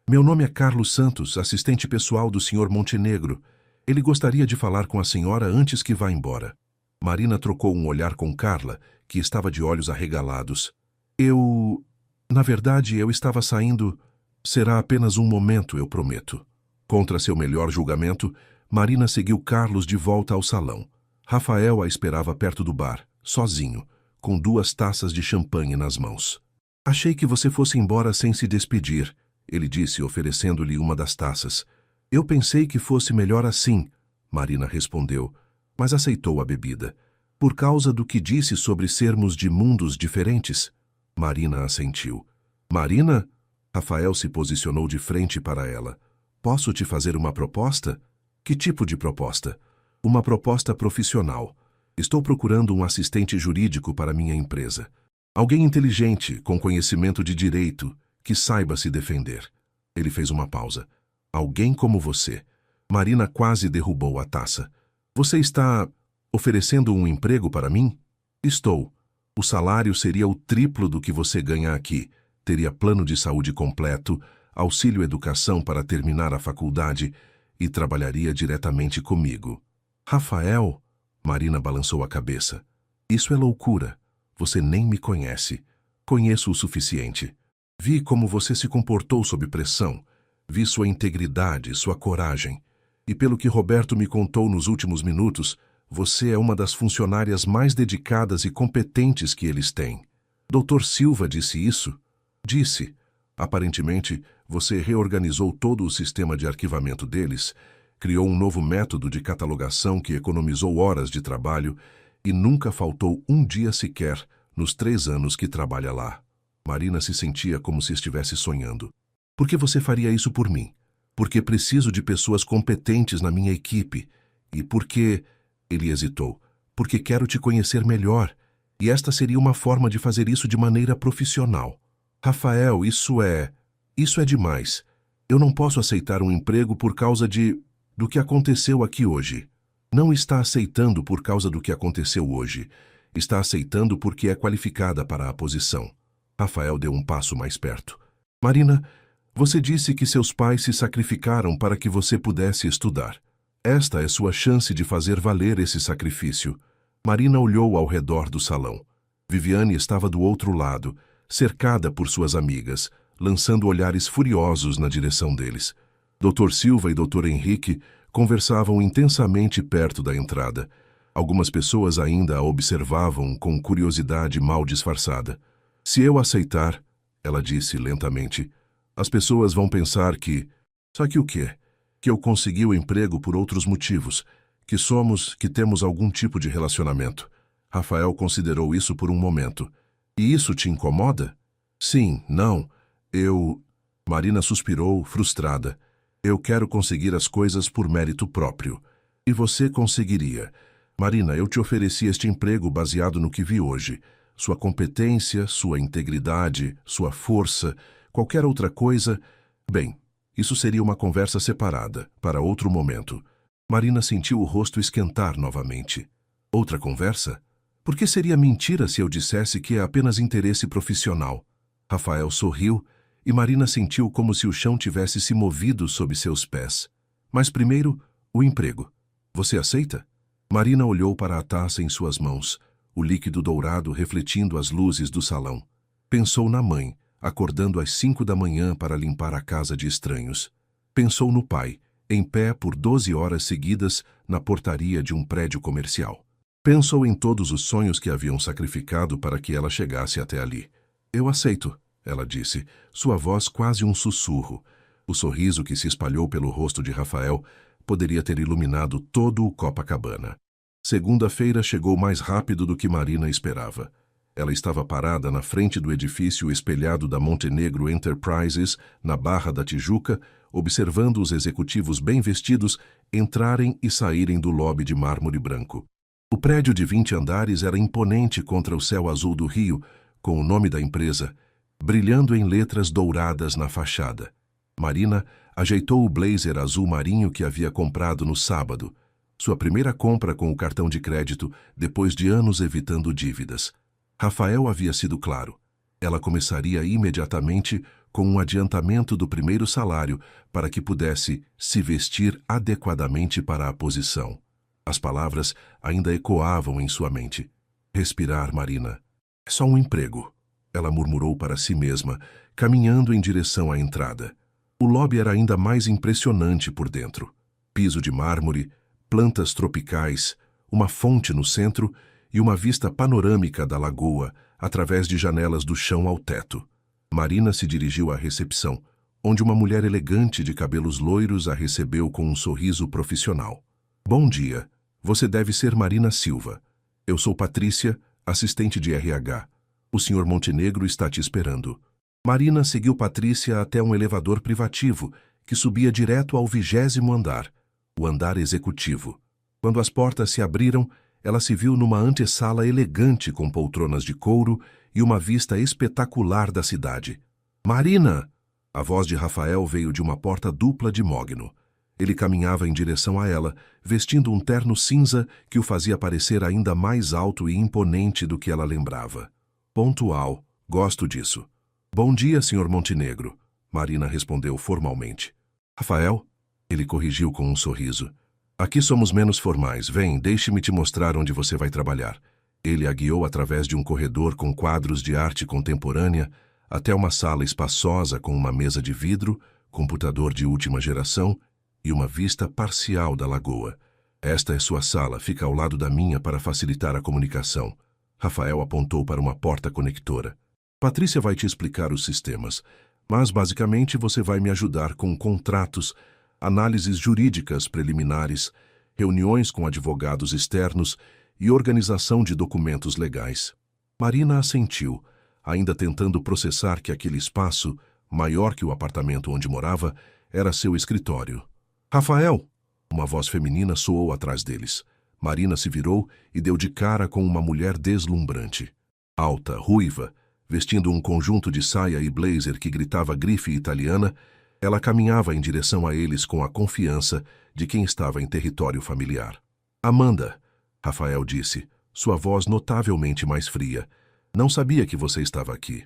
meu nome é Carlos Santos, assistente pessoal do Sr. Montenegro. Ele gostaria de falar com a senhora antes que vá embora. Marina trocou um olhar com Carla, que estava de olhos arregalados. Na verdade, eu estava saindo. Será apenas um momento, eu prometo. Contra seu melhor julgamento, Marina seguiu Carlos de volta ao salão. Rafael a esperava perto do bar, sozinho, com 2 taças de champanhe nas mãos. Achei que você fosse embora sem se despedir, ele disse, oferecendo-lhe uma das taças. Eu pensei que fosse melhor assim, Marina respondeu, mas aceitou a bebida. Por causa do que disse sobre sermos de mundos diferentes? Marina assentiu. Marina? Rafael se posicionou de frente para ela. Posso te fazer uma proposta? Que tipo de proposta? Uma proposta profissional. Estou procurando um assistente jurídico para minha empresa. Alguém inteligente, com conhecimento de direito, que saiba se defender. Ele fez uma pausa. Alguém como você. Marina quase derrubou a taça. Você está oferecendo um emprego para mim? Estou. O salário seria o triplo do que você ganha aqui. Teria plano de saúde completo, auxílio educação para terminar a faculdade e trabalharia diretamente comigo. Rafael? Marina balançou a cabeça. Isso é loucura. Você nem me conhece. Conheço o suficiente. Vi como você se comportou sob pressão. Vi sua integridade, sua coragem. E pelo que Roberto me contou nos últimos minutos, você é uma das funcionárias mais dedicadas e competentes que eles têm. Dr. Silva disse isso? Disse. Aparentemente, você reorganizou todo o sistema de arquivamento deles, criou um novo método de catalogação que economizou horas de trabalho e nunca faltou um dia sequer nos 3 anos que trabalha lá. Marina se sentia como se estivesse sonhando. Por que você faria isso por mim? Porque preciso de pessoas competentes na minha equipe. E porque... Ele hesitou. Porque quero te conhecer melhor. E esta seria uma forma de fazer isso de maneira profissional. Rafael, isso é demais. Eu não posso aceitar um emprego por causa do que aconteceu aqui hoje. Não está aceitando por causa do que aconteceu hoje. Está aceitando porque é qualificada para a posição. Rafael deu um passo mais perto. Marina, você disse que seus pais se sacrificaram para que você pudesse estudar. Esta é sua chance de fazer valer esse sacrifício. Marina olhou ao redor do salão. Viviane estava do outro lado, cercada por suas amigas, lançando olhares furiosos na direção deles. Dr. Silva e Dr. Henrique conversavam intensamente perto da entrada. Algumas pessoas ainda a observavam com curiosidade mal disfarçada. Se eu aceitar, ela disse lentamente, as pessoas vão pensar que... Só que o quê? Que eu consegui o emprego por outros motivos, que temos algum tipo de relacionamento. Rafael considerou isso por um momento. E isso te incomoda? Sim, não. Eu... Marina suspirou, frustrada. Eu quero conseguir as coisas por mérito próprio. E você conseguiria. Marina, eu te ofereci este emprego baseado no que vi hoje. Sua competência, sua integridade, sua força, qualquer outra coisa... Bem, isso seria uma conversa separada, para outro momento. Marina sentiu o rosto esquentar novamente. Outra conversa? Por que seria mentira se eu dissesse que é apenas interesse profissional? Rafael sorriu e Marina sentiu como se o chão tivesse se movido sob seus pés. Mas primeiro, o emprego. Você aceita? Marina olhou para a taça em suas mãos, o líquido dourado refletindo as luzes do salão. Pensou na mãe, acordando às 5 da manhã para limpar a casa de estranhos. Pensou no pai, em pé por 12 horas seguidas na portaria de um prédio comercial. Pensou em todos os sonhos que haviam sacrificado para que ela chegasse até ali. Eu aceito, ela disse, sua voz quase um sussurro. O sorriso que se espalhou pelo rosto de Rafael poderia ter iluminado todo o Copacabana. Segunda-feira chegou mais rápido do que Marina esperava. Ela estava parada na frente do edifício espelhado da Montenegro Enterprises, na Barra da Tijuca, observando os executivos bem vestidos entrarem e saírem do lobby de mármore branco. O prédio de 20 andares era imponente contra o céu azul do Rio, com o nome da empresa brilhando em letras douradas na fachada. Marina ajeitou o blazer azul marinho que havia comprado no sábado, sua primeira compra com o cartão de crédito depois de anos evitando dívidas. Rafael havia sido claro. Ela começaria imediatamente com um adiantamento do primeiro salário para que pudesse se vestir adequadamente para a posição. As palavras ainda ecoavam em sua mente. Respirar, Marina. É só um emprego. Ela murmurou para si mesma, caminhando em direção à entrada. O lobby era ainda mais impressionante por dentro. Piso de mármore, plantas tropicais, uma fonte no centro e uma vista panorâmica da lagoa através de janelas do chão ao teto. Marina se dirigiu à recepção, onde uma mulher elegante de cabelos loiros a recebeu com um sorriso profissional. Bom dia. Você deve ser Marina Silva. Eu sou Patrícia, assistente de RH. O Sr. Montenegro está te esperando. Marina seguiu Patrícia até um elevador privativo que subia direto ao 20º andar, o andar executivo. Quando as portas se abriram, ela se viu numa antessala elegante com poltronas de couro e uma vista espetacular da cidade. Marina! A voz de Rafael veio de uma porta dupla de mogno. Ele caminhava em direção a ela, vestindo um terno cinza que o fazia parecer ainda mais alto e imponente do que ela lembrava. Pontual. Gosto disso. Bom dia, Sr. Montenegro. Marina respondeu formalmente. Rafael? Ele corrigiu com um sorriso. Aqui somos menos formais. Vem, deixe-me te mostrar onde você vai trabalhar. Ele a guiou através de um corredor com quadros de arte contemporânea até uma sala espaçosa com uma mesa de vidro, computador de última geração e uma vista parcial da lagoa. Esta é sua sala, fica ao lado da minha para facilitar a comunicação. Rafael apontou para uma porta conectora. Patrícia vai te explicar os sistemas, mas basicamente você vai me ajudar com contratos, análises jurídicas preliminares, reuniões com advogados externos e organização de documentos legais. Marina assentiu, ainda tentando processar que aquele espaço, maior que o apartamento onde morava, era seu escritório. Rafael! Uma voz feminina soou atrás deles. Marina se virou e deu de cara com uma mulher deslumbrante. Alta, ruiva, vestindo um conjunto de saia e blazer que gritava grife italiana, ela caminhava em direção a eles com a confiança de quem estava em território familiar. Amanda, Rafael disse, sua voz notavelmente mais fria. Não sabia que você estava aqui.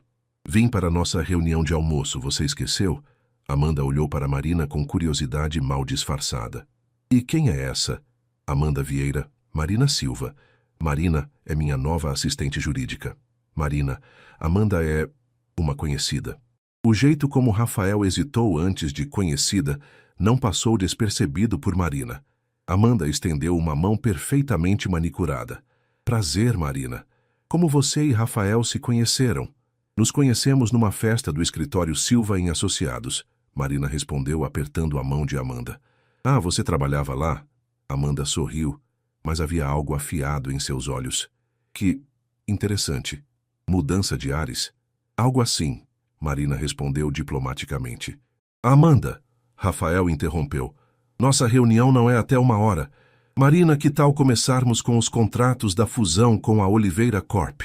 Vim para nossa reunião de almoço, você esqueceu? Amanda olhou para Marina com curiosidade mal disfarçada. E quem é essa? Amanda Vieira, Marina Silva. Marina é minha nova assistente jurídica. Marina, Amanda é uma conhecida. O jeito como Rafael hesitou antes de conhecida não passou despercebido por Marina. Amanda estendeu uma mão perfeitamente manicurada. Prazer, Marina. Como você e Rafael se conheceram? Nos conhecemos numa festa do escritório Silva em Associados. Marina respondeu apertando a mão de Amanda. Ah, você trabalhava lá? Amanda sorriu, mas havia algo afiado em seus olhos. Que interessante. Mudança de ares. Algo assim, Marina respondeu diplomaticamente. Amanda, Rafael interrompeu. Nossa reunião não é até 1 hora. Marina, que tal começarmos com os contratos da fusão com a Oliveira Corp?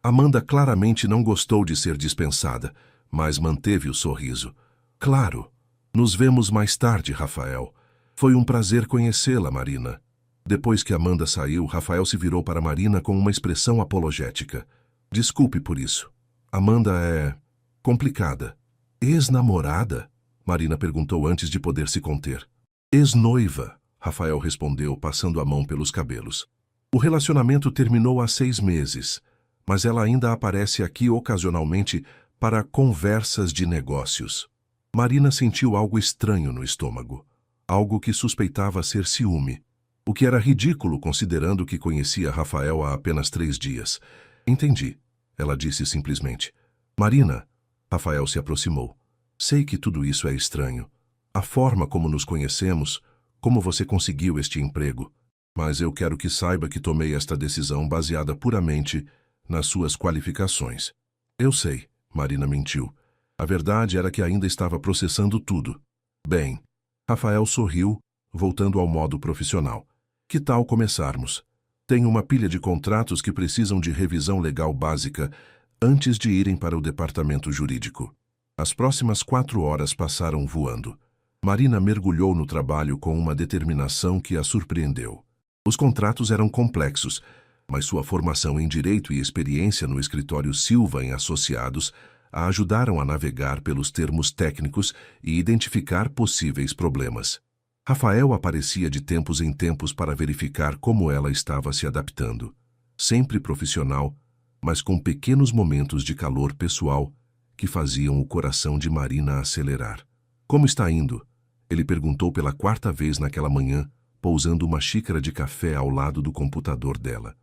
Amanda claramente não gostou de ser dispensada, mas manteve o sorriso. Claro. Nos vemos mais tarde, Rafael. Foi um prazer conhecê-la, Marina. Depois que Amanda saiu, Rafael se virou para Marina com uma expressão apologética. Desculpe por isso. Amanda é complicada. Ex-namorada? Marina perguntou antes de poder se conter. Ex-noiva, Rafael respondeu, passando a mão pelos cabelos. O relacionamento terminou há 6 meses, mas ela ainda aparece aqui ocasionalmente para conversas de negócios. Marina sentiu algo estranho no estômago, algo que suspeitava ser ciúme, o que era ridículo considerando que conhecia Rafael há apenas 3 dias. Entendi, ela disse simplesmente. Marina, Rafael se aproximou. Sei que tudo isso é estranho. A forma como nos conhecemos, como você conseguiu este emprego. Mas eu quero que saiba que tomei esta decisão baseada puramente nas suas qualificações. Eu sei, Marina mentiu. A verdade era que ainda estava processando tudo. Bem, Rafael sorriu, voltando ao modo profissional. Que tal começarmos? Tenho uma pilha de contratos que precisam de revisão legal básica antes de irem para o departamento jurídico. As próximas 4 horas passaram voando. Marina mergulhou no trabalho com uma determinação que a surpreendeu. Os contratos eram complexos, mas sua formação em direito e experiência no escritório Silva em Associados a ajudaram a navegar pelos termos técnicos e identificar possíveis problemas. Rafael aparecia de tempos em tempos para verificar como ela estava se adaptando. Sempre profissional, mas com pequenos momentos de calor pessoal que faziam o coração de Marina acelerar. Como está indo? Ele perguntou pela 4ª vez naquela manhã, pousando uma xícara de café ao lado do computador dela.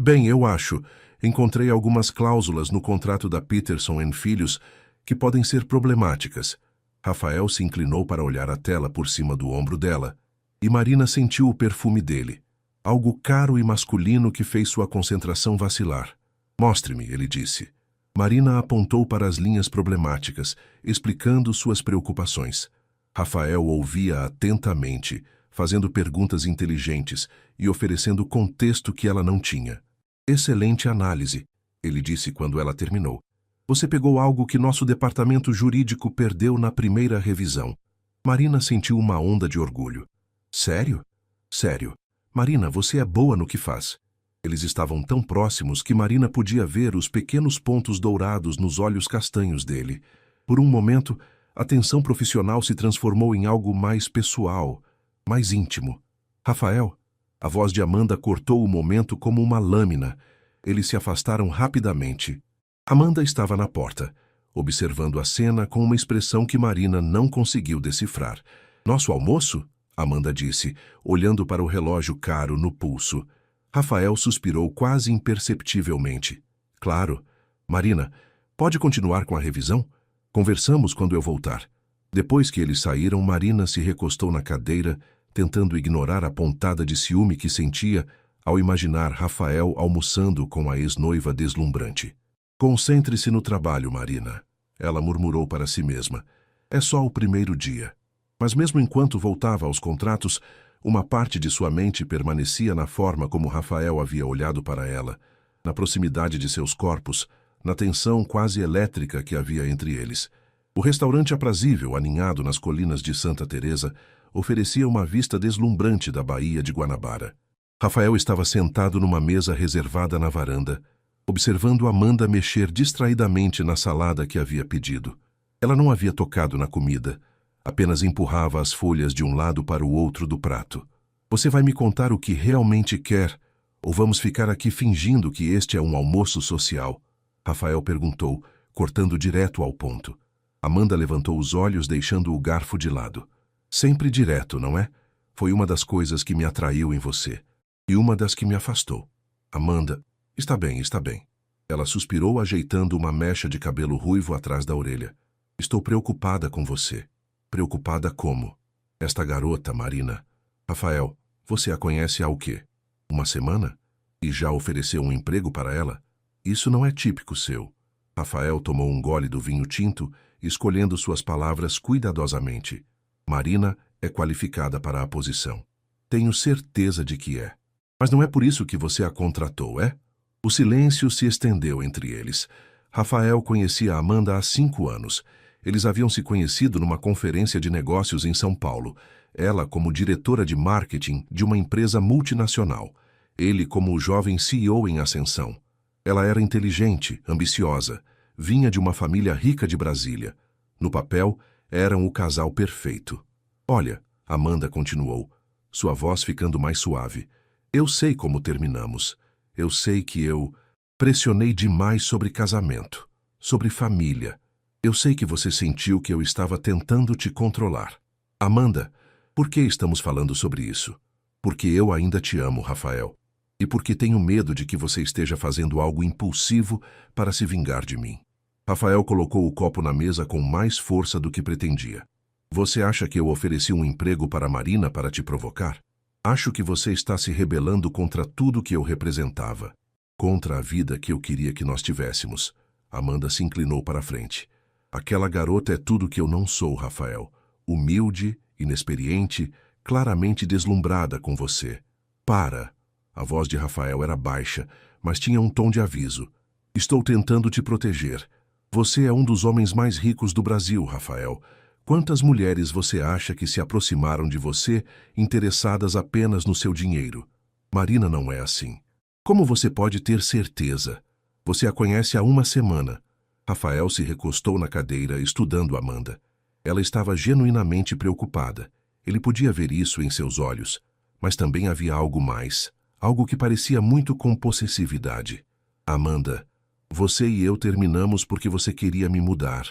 Bem, eu acho. Encontrei algumas cláusulas no contrato da Peterson & Filhos que podem ser problemáticas. Rafael se inclinou para olhar a tela por cima do ombro dela, e Marina sentiu o perfume dele, algo caro e masculino que fez sua concentração vacilar. Mostre-me, ele disse. Marina apontou para as linhas problemáticas, explicando suas preocupações. Rafael ouvia atentamente, fazendo perguntas inteligentes e oferecendo contexto que ela não tinha. Excelente análise, ele disse quando ela terminou. Você pegou algo que nosso departamento jurídico perdeu na primeira revisão. Marina sentiu uma onda de orgulho. Sério? Sério. Marina, você é boa no que faz. Eles estavam tão próximos que Marina podia ver os pequenos pontos dourados nos olhos castanhos dele. Por um momento, a tensão profissional se transformou em algo mais pessoal, mais íntimo. Rafael? A voz de Amanda cortou o momento como uma lâmina. Eles se afastaram rapidamente. Amanda estava na porta, observando a cena com uma expressão que Marina não conseguiu decifrar. Nosso almoço? Amanda disse, olhando para o relógio caro no pulso. Rafael suspirou quase imperceptivelmente. Claro. Marina, pode continuar com a revisão? Conversamos quando eu voltar. Depois que eles saíram, Marina se recostou na cadeira, tentando ignorar a pontada de ciúme que sentia ao imaginar Rafael almoçando com a ex-noiva deslumbrante. Concentre-se no trabalho, Marina, ela murmurou para si mesma. É só o primeiro dia. Mas mesmo enquanto voltava aos contratos, uma parte de sua mente permanecia na forma como Rafael havia olhado para ela, na proximidade de seus corpos, na tensão quase elétrica que havia entre eles. O restaurante aprazível, aninhado nas colinas de Santa Teresa, oferecia uma vista deslumbrante da Baía de Guanabara. Rafael estava sentado numa mesa reservada na varanda, observando Amanda mexer distraidamente na salada que havia pedido. Ela não havia tocado na comida, apenas empurrava as folhas de um lado para o outro do prato. Você vai me contar o que realmente quer, ou vamos ficar aqui fingindo que este é um almoço social? Rafael perguntou, cortando direto ao ponto. Amanda levantou os olhos, deixando o garfo de lado. Sempre direto, não é? Foi uma das coisas que me atraiu em você. E uma das que me afastou. Amanda, está bem, está bem. Ela suspirou, ajeitando uma mecha de cabelo ruivo atrás da orelha. Estou preocupada com você. Preocupada como? Esta garota, Marina. Rafael, você a conhece há o quê? 1 semana? E já ofereceu um emprego para ela? Isso não é típico seu. Rafael tomou um gole do vinho tinto, escolhendo suas palavras cuidadosamente. Marina é qualificada para a posição. Tenho certeza de que é. Mas não é por isso que você a contratou, é? O silêncio se estendeu entre eles. Rafael conhecia Amanda há 5 anos. Eles haviam se conhecido numa conferência de negócios em São Paulo. Ela como diretora de marketing de uma empresa multinacional. Ele como o jovem CEO em ascensão. Ela era inteligente, ambiciosa. Vinha de uma família rica de Brasília. No papel, eram o casal perfeito. Olha, Amanda continuou, sua voz ficando mais suave. Eu sei como terminamos. Eu sei que eu pressionei demais sobre casamento, sobre família. Eu sei que você sentiu que eu estava tentando te controlar. Amanda, por que estamos falando sobre isso? Porque eu ainda te amo, Rafael. E porque tenho medo de que você esteja fazendo algo impulsivo para se vingar de mim. Rafael colocou o copo na mesa com mais força do que pretendia. Você acha que eu ofereci um emprego para Marina para te provocar? Acho que você está se rebelando contra tudo que eu representava. Contra a vida que eu queria que nós tivéssemos. Amanda se inclinou para a frente. Aquela garota é tudo que eu não sou, Rafael. Humilde, inexperiente, claramente deslumbrada com você. Para! A voz de Rafael era baixa, mas tinha um tom de aviso. Estou tentando te proteger. Você é um dos homens mais ricos do Brasil, Rafael. Quantas mulheres você acha que se aproximaram de você interessadas apenas no seu dinheiro? Marina não é assim. Como você pode ter certeza? Você a conhece há 1 semana. Rafael se recostou na cadeira, estudando Amanda. Ela estava genuinamente preocupada. Ele podia ver isso em seus olhos. Mas também havia algo mais. Algo que parecia muito com possessividade. Amanda, você e eu terminamos porque você queria me mudar.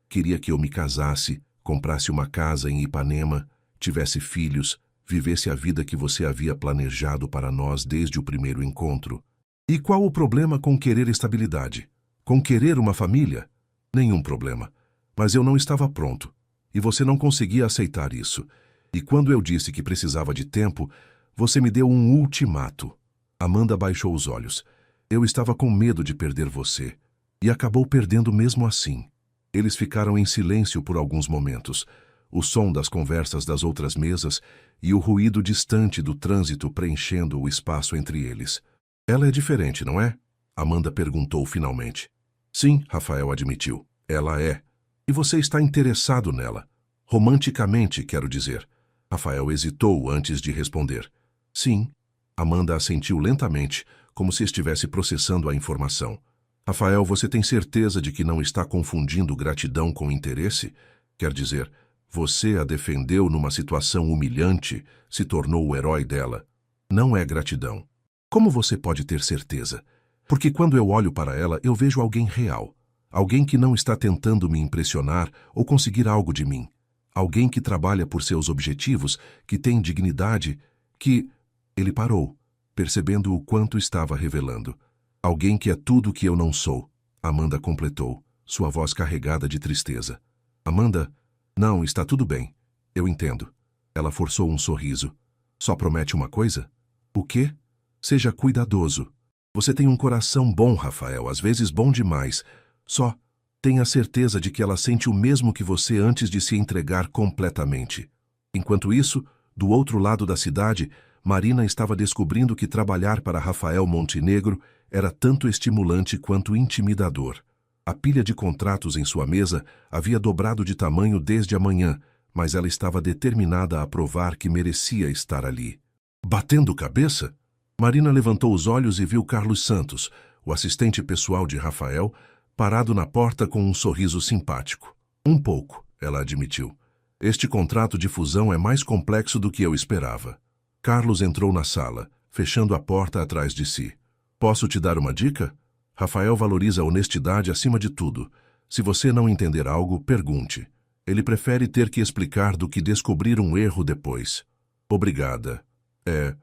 Queria que eu me casasse, comprasse uma casa em Ipanema, tivesse filhos, vivesse a vida que você havia planejado para nós desde o primeiro encontro. E qual o problema com querer estabilidade? Com querer uma família? Nenhum problema. Mas eu não estava pronto. E você não conseguia aceitar isso. E quando eu disse que precisava de tempo, você me deu um ultimato. Amanda baixou os olhos. Eu estava com medo de perder você. E acabou perdendo mesmo assim. Eles ficaram em silêncio por alguns momentos. O som das conversas das outras mesas e o ruído distante do trânsito preenchendo o espaço entre eles. Ela é diferente, não é? Amanda perguntou finalmente. Sim, Rafael admitiu. Ela é. E você está interessado nela. Romanticamente, quero dizer. Rafael hesitou antes de responder. Sim. Amanda assentiu lentamente, como se estivesse processando a informação. Rafael, você tem certeza de que não está confundindo gratidão com interesse? Quer dizer, você a defendeu numa situação humilhante, se tornou o herói dela. Não é gratidão. Como você pode ter certeza? Porque quando eu olho para ela, eu vejo alguém real. Alguém que não está tentando me impressionar ou conseguir algo de mim. Alguém que trabalha por seus objetivos, que tem dignidade, que... Ele parou, percebendo o quanto estava revelando. Alguém que é tudo o que eu não sou, Amanda completou, sua voz carregada de tristeza. Amanda, não, está tudo bem. Eu entendo. Ela forçou um sorriso. Só promete uma coisa? O quê? Seja cuidadoso. Você tem um coração bom, Rafael, às vezes bom demais. Só tenha certeza de que ela sente o mesmo que você antes de se entregar completamente. Enquanto isso, do outro lado da cidade, Marina estava descobrindo que trabalhar para Rafael Montenegro era tanto estimulante quanto intimidador. A pilha de contratos em sua mesa havia dobrado de tamanho desde a manhã, mas ela estava determinada a provar que merecia estar ali. Batendo cabeça? Marina levantou os olhos e viu Carlos Santos, o assistente pessoal de Rafael, parado na porta com um sorriso simpático. Um pouco, ela admitiu. Este contrato de fusão é mais complexo do que eu esperava. Carlos entrou na sala, fechando a porta atrás de si. Posso te dar uma dica? Rafael valoriza a honestidade acima de tudo. Se você não entender algo, pergunte. Ele prefere ter que explicar do que descobrir um erro depois. Obrigada. É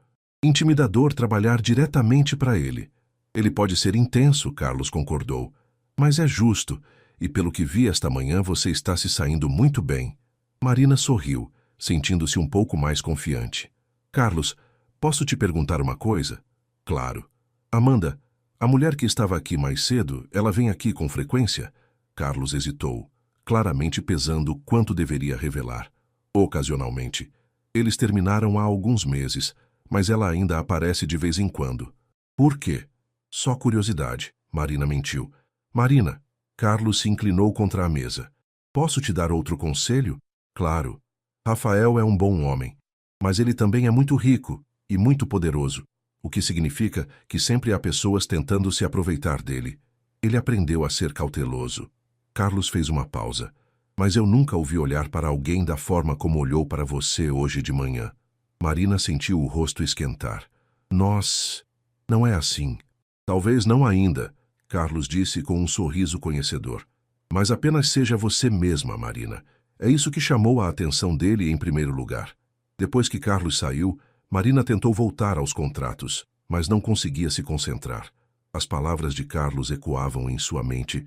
intimidador trabalhar diretamente para ele. Ele pode ser intenso, Carlos concordou. Mas é justo, e pelo que vi esta manhã você está se saindo muito bem. Marina sorriu, sentindo-se um pouco mais confiante. Carlos, posso te perguntar uma coisa? Claro. Amanda, A mulher que estava aqui mais cedo, ela vem aqui com frequência? Carlos hesitou, claramente pesando quanto deveria revelar. Ocasionalmente. Eles terminaram há alguns meses, mas ela ainda aparece de vez em quando. Por quê? Só curiosidade. Marina mentiu. Marina. Carlos se inclinou contra a mesa. Posso te dar outro conselho? Claro. Rafael é um bom homem, mas ele também é muito rico e muito poderoso, o que significa que sempre há pessoas tentando se aproveitar dele. Ele aprendeu a ser cauteloso. Carlos fez uma pausa. Mas eu nunca o vi olhar para alguém da forma como olhou para você hoje de manhã. Marina sentiu o rosto esquentar. Não é assim. Talvez não ainda, Carlos disse com um sorriso conhecedor. Mas apenas seja você mesma, Marina. É isso que chamou a atenção dele em primeiro lugar. Depois que Carlos saiu, Marina tentou voltar aos contratos, mas não conseguia se concentrar. As palavras de Carlos ecoavam em sua mente,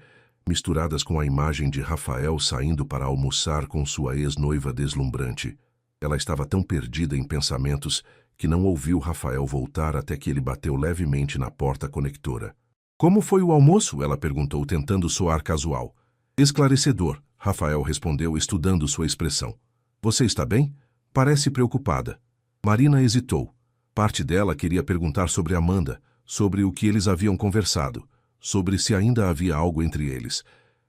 misturadas com a imagem de Rafael saindo para almoçar com sua ex-noiva deslumbrante. Ela estava tão perdida em pensamentos que não ouviu Rafael voltar até que ele bateu levemente na porta conectora. Como foi o almoço? Ela perguntou, tentando soar casual. Esclarecedor, Rafael respondeu, estudando sua expressão. Você está bem? Parece preocupada. Marina hesitou. Parte dela queria perguntar sobre Amanda, sobre o que eles haviam conversado, sobre se ainda havia algo entre eles,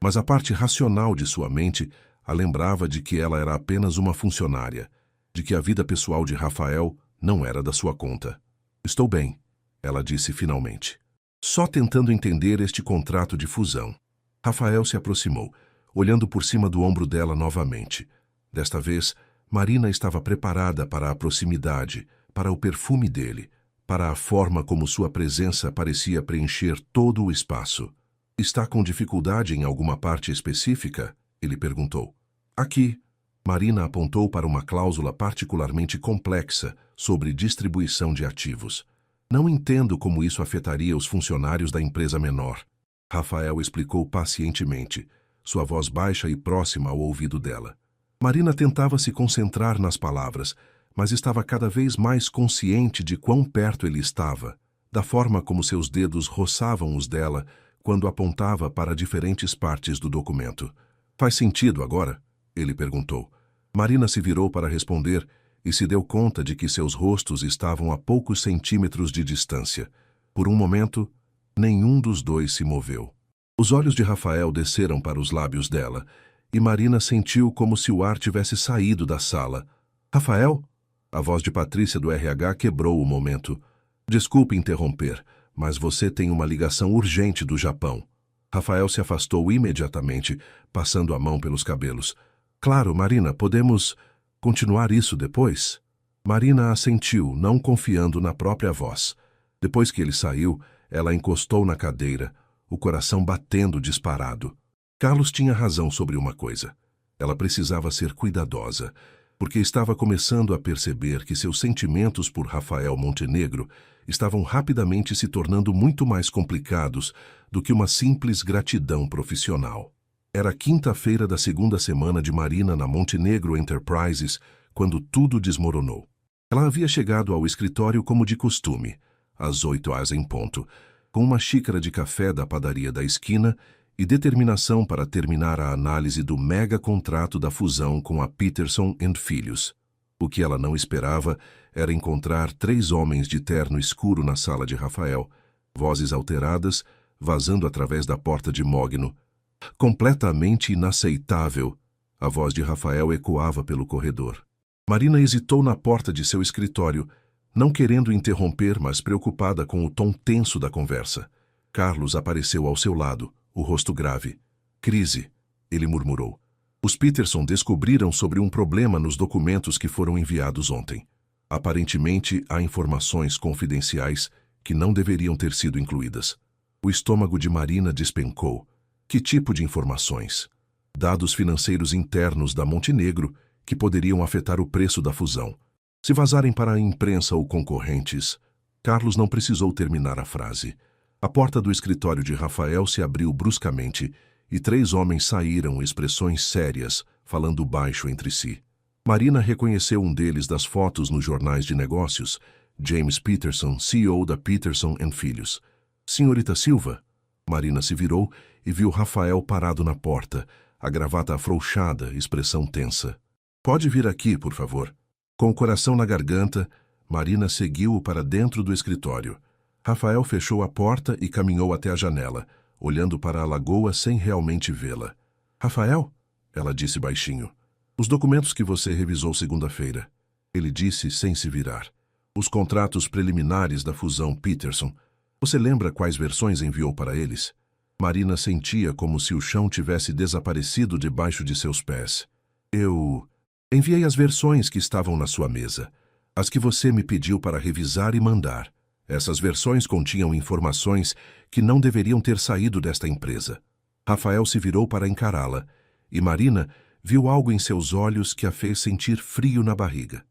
mas a parte racional de sua mente a lembrava de que ela era apenas uma funcionária, de que a vida pessoal de Rafael não era da sua conta. Estou bem, ela disse finalmente. Só tentando entender este contrato de fusão. Rafael se aproximou, olhando por cima do ombro dela novamente. Desta vez, Marina estava preparada para a proximidade, para o perfume dele, para a forma como sua presença parecia preencher todo o espaço. Está com dificuldade em alguma parte específica? Ele perguntou. Aqui. Marina apontou para uma cláusula particularmente complexa sobre distribuição de ativos. Não entendo como isso afetaria os funcionários da empresa menor. Rafael explicou pacientemente, sua voz baixa e próxima ao ouvido dela. Marina tentava se concentrar nas palavras, mas estava cada vez mais consciente de quão perto ele estava, da forma como seus dedos roçavam os dela quando apontava para diferentes partes do documento. Faz sentido agora? Ele perguntou. Marina se virou para responder e se deu conta de que seus rostos estavam a poucos centímetros de distância. Por um momento, nenhum dos dois se moveu. Os olhos de Rafael desceram para os lábios dela, e Marina sentiu como se o ar tivesse saído da sala. Rafael? A voz de Patrícia do RH quebrou o momento. Desculpe interromper, mas você tem uma ligação urgente do Japão. Rafael se afastou imediatamente, passando a mão pelos cabelos. Claro, Marina, podemos continuar isso depois? Marina assentiu, não confiando na própria voz. Depois que ele saiu, ela encostou na cadeira, o coração batendo disparado. Carlos tinha razão sobre uma coisa. Ela precisava ser cuidadosa, porque estava começando a perceber que seus sentimentos por Rafael Montenegro estavam rapidamente se tornando muito mais complicados do que uma simples gratidão profissional. Era quinta-feira da segunda semana de Marina na Montenegro Enterprises, quando tudo desmoronou. Ela havia chegado ao escritório como de costume, às 8h em ponto, com uma xícara de café da padaria da esquina e determinação para terminar a análise do mega contrato da fusão com a Peterson & Filhos. O que ela não esperava era encontrar 3 homens de terno escuro na sala de Rafael, vozes alteradas, vazando através da porta de mogno. Completamente inaceitável, a voz de Rafael ecoava pelo corredor. Marina hesitou na porta de seu escritório, não querendo interromper, mas preocupada com o tom tenso da conversa. Carlos apareceu ao seu lado, o rosto grave. Crise, ele murmurou. Os Peterson descobriram sobre um problema nos documentos que foram enviados ontem. Aparentemente, há informações confidenciais que não deveriam ter sido incluídas. O estômago de Marina despencou. Que tipo de informações? Dados financeiros internos da Montenegro que poderiam afetar o preço da fusão. Se vazarem para a imprensa ou concorrentes... Carlos não precisou terminar a frase. A porta do escritório de Rafael se abriu bruscamente e 3 homens saíram, expressões sérias, falando baixo entre si. Marina reconheceu um deles das fotos nos jornais de negócios, James Peterson, CEO da Peterson & Filhos. Senhorita Silva? Marina se virou e viu Rafael parado na porta, a gravata afrouxada, expressão tensa. Pode vir aqui, por favor. Com o coração na garganta, Marina seguiu-o para dentro do escritório. Rafael fechou a porta e caminhou até a janela, olhando para a lagoa sem realmente vê-la. Rafael? Ela disse baixinho. Os documentos que você revisou segunda-feira. Ele disse sem se virar. Os contratos preliminares da fusão Peterson. Você lembra quais versões enviou para eles? Marina sentia como se o chão tivesse desaparecido debaixo de seus pés. Eu enviei as versões que estavam na sua mesa. As que você me pediu para revisar e mandar. Essas versões continham informações que não deveriam ter saído desta empresa. Rafael se virou para encará-la, e Marina viu algo em seus olhos que a fez sentir frio na barriga.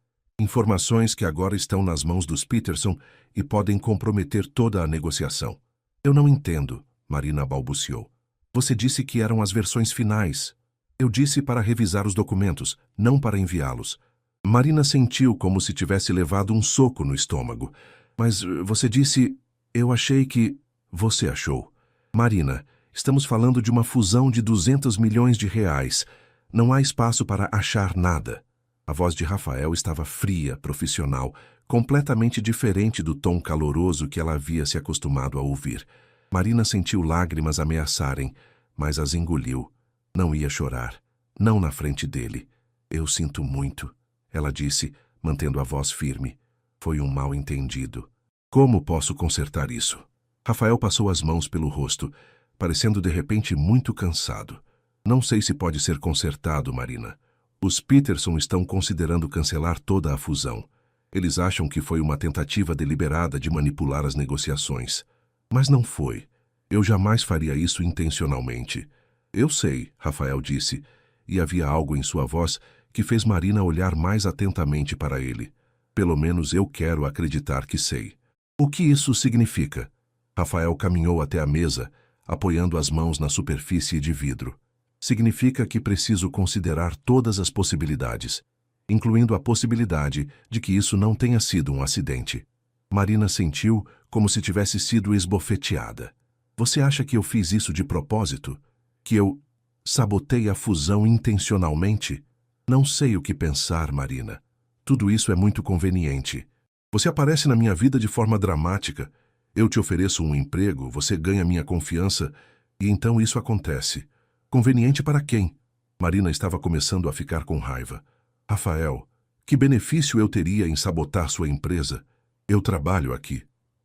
Informações que agora estão nas mãos dos Peterson e podem comprometer toda a negociação. Eu não entendo, Marina balbuciou. Você disse que eram as versões finais. Eu disse para revisar os documentos, não para enviá-los. Marina sentiu como se tivesse levado um soco no estômago. Mas você disse... Eu achei que... Você achou. Marina, estamos falando de uma fusão de 200 milhões de reais. Não há espaço para achar nada. A voz de Rafael estava fria, profissional, completamente diferente do tom caloroso que ela havia se acostumado a ouvir. Marina sentiu lágrimas ameaçarem, mas as engoliu. Não ia chorar. Não na frente dele. Eu sinto muito, ela disse, mantendo a voz firme. Foi um mal-entendido. Como posso consertar isso? Rafael passou as mãos pelo rosto, parecendo de repente muito cansado. Não sei se pode ser consertado, Marina. Os Peterson estão considerando cancelar toda a fusão. Eles acham que foi uma tentativa deliberada de manipular as negociações. Mas não foi. Eu jamais faria isso intencionalmente. Eu sei, Rafael disse, e havia algo em sua voz que fez Marina olhar mais atentamente para ele. Pelo menos eu quero acreditar que sei. O que isso significa? Rafael caminhou até a mesa, apoiando as mãos na superfície de vidro. Significa que preciso considerar todas as possibilidades, incluindo a possibilidade de que isso não tenha sido um acidente. Marina sentiu como se tivesse sido esbofeteada. Você acha que eu fiz isso de propósito? Que eu sabotei a fusão intencionalmente? Não sei o que pensar, Marina. Tudo isso é muito conveniente. Você aparece na minha vida de forma dramática. Eu te ofereço um emprego, você ganha minha confiança, e então isso acontece. Conveniente para quem? Marina estava começando a ficar com raiva. Rafael, que benefício eu teria em sabotar sua empresa? Eu trabalho aqui.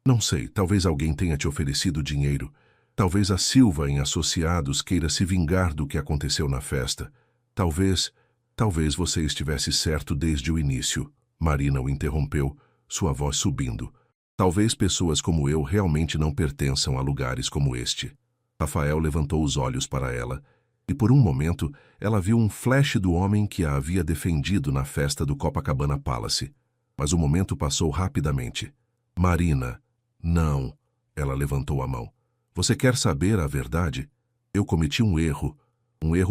Não sei, talvez alguém tenha te oferecido dinheiro. Talvez a Silva em Associados queira se vingar do que aconteceu na festa. Talvez você estivesse certo desde o início. Marina o interrompeu, sua voz subindo. Talvez pessoas como eu realmente não pertençam a lugares como este. Rafael levantou os olhos para ela, e por um momento ela viu um flash do homem que a havia defendido na festa do Copacabana Palace. Mas o momento passou rapidamente. Marina, não. Ela levantou a mão. Você quer saber a verdade? Eu cometi um erro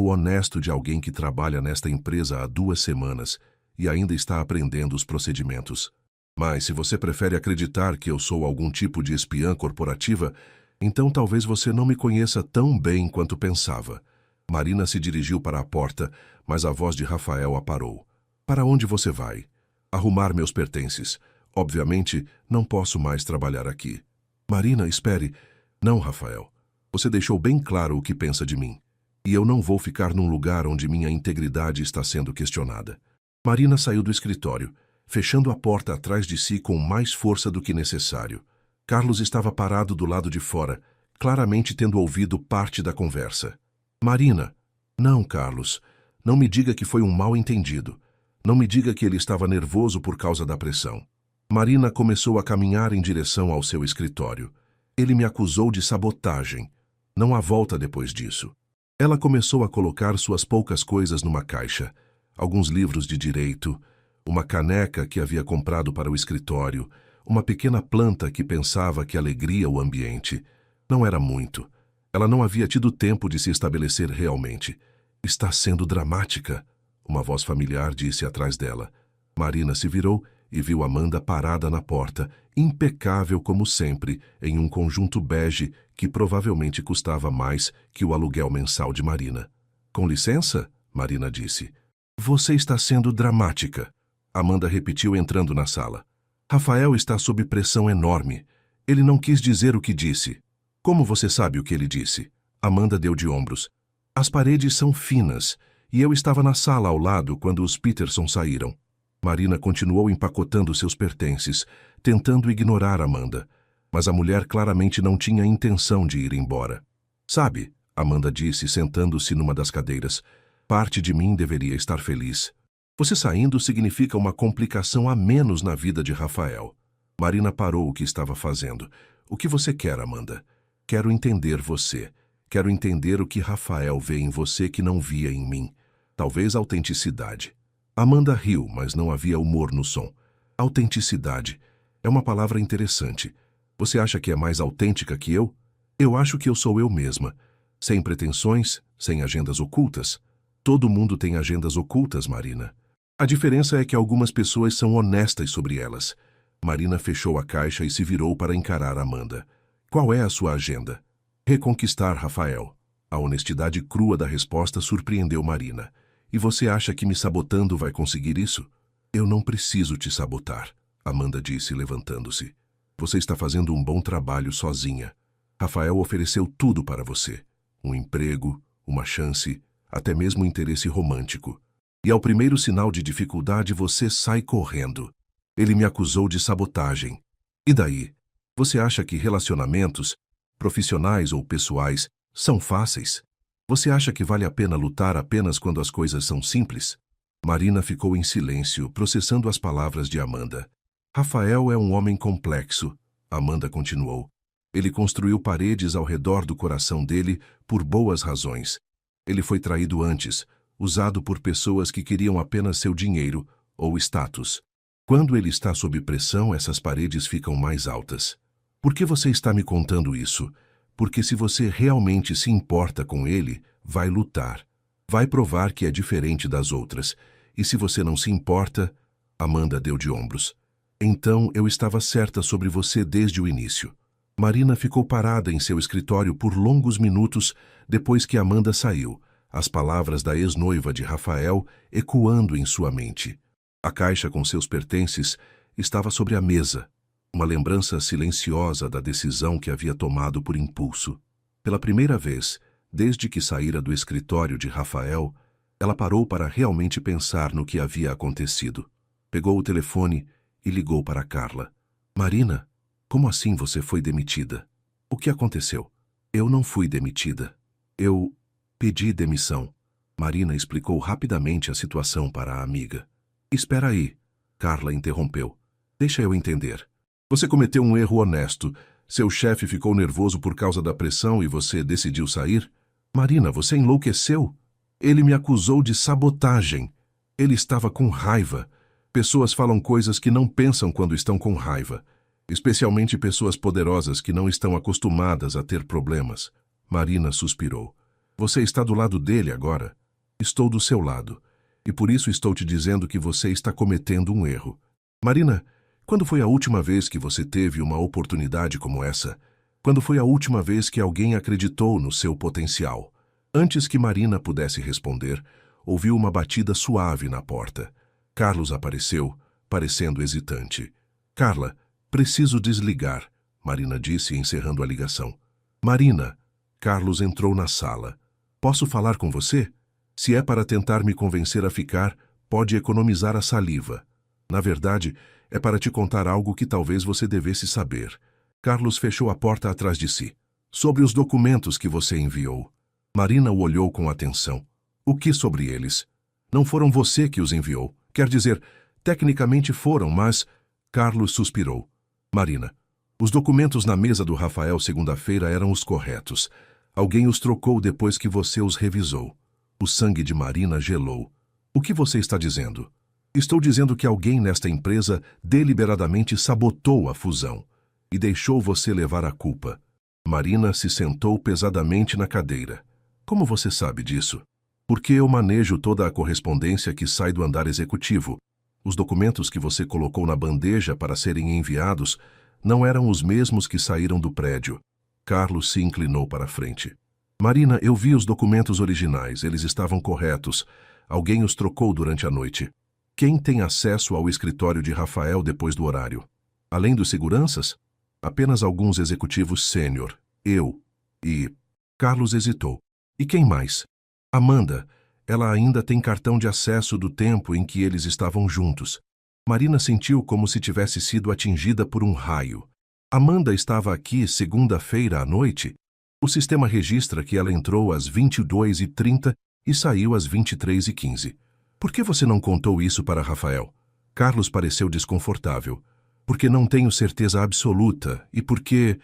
honesto de alguém que trabalha nesta empresa há 2 semanas e ainda está aprendendo os procedimentos. Mas se você prefere acreditar que eu sou algum tipo de espiã corporativa, então talvez você não me conheça tão bem quanto pensava. Marina se dirigiu para a porta, mas a voz de Rafael a parou. Para onde você vai? Arrumar meus pertences. Obviamente, não posso mais trabalhar aqui. Marina, espere. Não, Rafael. Você deixou bem claro o que pensa de mim. E eu não vou ficar num lugar onde minha integridade está sendo questionada. Marina saiu do escritório, fechando a porta atrás de si com mais força do que necessário. Carlos estava parado do lado de fora, claramente tendo ouvido parte da conversa. Marina. Não, Carlos. Não me diga que foi um mal-entendido. Não me diga que ele estava nervoso por causa da pressão. Marina começou a caminhar em direção ao seu escritório. Ele me acusou de sabotagem. Não há volta depois disso. Ela começou a colocar suas poucas coisas numa caixa. Alguns livros de direito, uma caneca que havia comprado para o escritório, uma pequena planta que pensava que alegria o ambiente. Não era muito. Ela não havia tido tempo de se estabelecer realmente. Está sendo dramática, uma voz familiar disse atrás dela. Marina se virou e viu Amanda parada na porta, impecável como sempre, em um conjunto bege que provavelmente custava mais que o aluguel mensal de Marina. Com licença, Marina disse. Você está sendo dramática. Amanda repetiu entrando na sala. Rafael está sob pressão enorme. Ele não quis dizer o que disse. Como você sabe o que ele disse? Amanda deu de ombros. As paredes são finas, e eu estava na sala ao lado quando os Peterson saíram. Marina continuou empacotando seus pertences, tentando ignorar Amanda, mas a mulher claramente não tinha intenção de ir embora. Sabe, Amanda disse, sentando-se numa das cadeiras, parte de mim deveria estar feliz. Você saindo significa uma complicação a menos na vida de Rafael. Marina parou o que estava fazendo. O que você quer, Amanda? Quero entender você. Quero entender o que Rafael vê em você que não via em mim. Talvez autenticidade. Amanda riu, mas não havia humor no som. Autenticidade. É uma palavra interessante. Você acha que é mais autêntica que eu? Eu acho que eu sou eu mesma. Sem pretensões, sem agendas ocultas. Todo mundo tem agendas ocultas, Marina. A diferença é que algumas pessoas são honestas sobre elas. Marina fechou a caixa e se virou para encarar Amanda. Qual é a sua agenda? Reconquistar Rafael. A honestidade crua da resposta surpreendeu Marina. E você acha que me sabotando vai conseguir isso? Eu não preciso te sabotar, Amanda disse, levantando-se. Você está fazendo um bom trabalho sozinha. Rafael ofereceu tudo para você. Um emprego, uma chance, até mesmo interesse romântico. E ao primeiro sinal de dificuldade você sai correndo. Ele me acusou de sabotagem. E daí? Você acha que relacionamentos, profissionais ou pessoais, são fáceis? Você acha que vale a pena lutar apenas quando as coisas são simples? Marina ficou em silêncio, processando as palavras de Amanda. Rafael é um homem complexo, Amanda continuou. Ele construiu paredes ao redor do coração dele por boas razões. Ele foi traído antes, usado por pessoas que queriam apenas seu dinheiro ou status. Quando ele está sob pressão, essas paredes ficam mais altas. Por que você está me contando isso? Porque se você realmente se importa com ele, vai lutar. Vai provar que é diferente das outras. E se você não se importa, Amanda deu de ombros. Então eu estava certa sobre você desde o início. Marina ficou parada em seu escritório por longos minutos depois que Amanda saiu, as palavras da ex-noiva de Rafael ecoando em sua mente. A caixa com seus pertences estava sobre a mesa, uma lembrança silenciosa da decisão que havia tomado por impulso. Pela primeira vez, desde que saíra do escritório de Rafael, ela parou para realmente pensar no que havia acontecido. Pegou o telefone e ligou para Carla. Marina, como assim você foi demitida? O que aconteceu? Eu não fui demitida. Eu pedi demissão. Marina explicou rapidamente a situação para a amiga. Espera aí, Carla interrompeu. Deixa eu entender. Você cometeu um erro honesto. Seu chefe ficou nervoso por causa da pressão e você decidiu sair? Marina, você enlouqueceu? Ele me acusou de sabotagem. Ele estava com raiva. Pessoas falam coisas que não pensam quando estão com raiva. Especialmente pessoas poderosas que não estão acostumadas a ter problemas. Marina suspirou. Você está do lado dele agora? Estou do seu lado. E por isso estou te dizendo que você está cometendo um erro. Marina, quando foi a última vez que você teve uma oportunidade como essa? Quando foi a última vez que alguém acreditou no seu potencial? Antes que Marina pudesse responder, ouviu uma batida suave na porta. Carlos apareceu, parecendo hesitante. Carla, preciso desligar, Marina disse, encerrando a ligação. Marina, Carlos entrou na sala. Posso falar com você? Se é para tentar me convencer a ficar, pode economizar a saliva. Na verdade, é para te contar algo que talvez você devesse saber. Carlos fechou a porta atrás de si. Sobre os documentos que você enviou. Marina o olhou com atenção. O que sobre eles? Não foram você que os enviou. Quer dizer, tecnicamente foram, mas... Carlos suspirou. Marina, os documentos na mesa do Rafael segunda-feira eram os corretos. Alguém os trocou depois que você os revisou. O sangue de Marina gelou. O que você está dizendo? Estou dizendo que alguém nesta empresa deliberadamente sabotou a fusão e deixou você levar a culpa. Marina se sentou pesadamente na cadeira. Como você sabe disso? Porque eu manejo toda a correspondência que sai do andar executivo. Os documentos que você colocou na bandeja para serem enviados não eram os mesmos que saíram do prédio. Carlos se inclinou para a frente. Marina, eu vi os documentos originais, eles estavam corretos. Alguém os trocou durante a noite. Quem tem acesso ao escritório de Rafael depois do horário? Além dos seguranças? Apenas alguns executivos sênior. Eu. E... Carlos hesitou. E quem mais? Amanda. Ela ainda tem cartão de acesso do tempo em que eles estavam juntos. Marina sentiu como se tivesse sido atingida por um raio. Amanda estava aqui segunda-feira à noite? O sistema registra que ela entrou às 22h30 e saiu às 23h15. Por que você não contou isso para Rafael? Carlos pareceu desconfortável. Porque não tenho certeza absoluta e porque...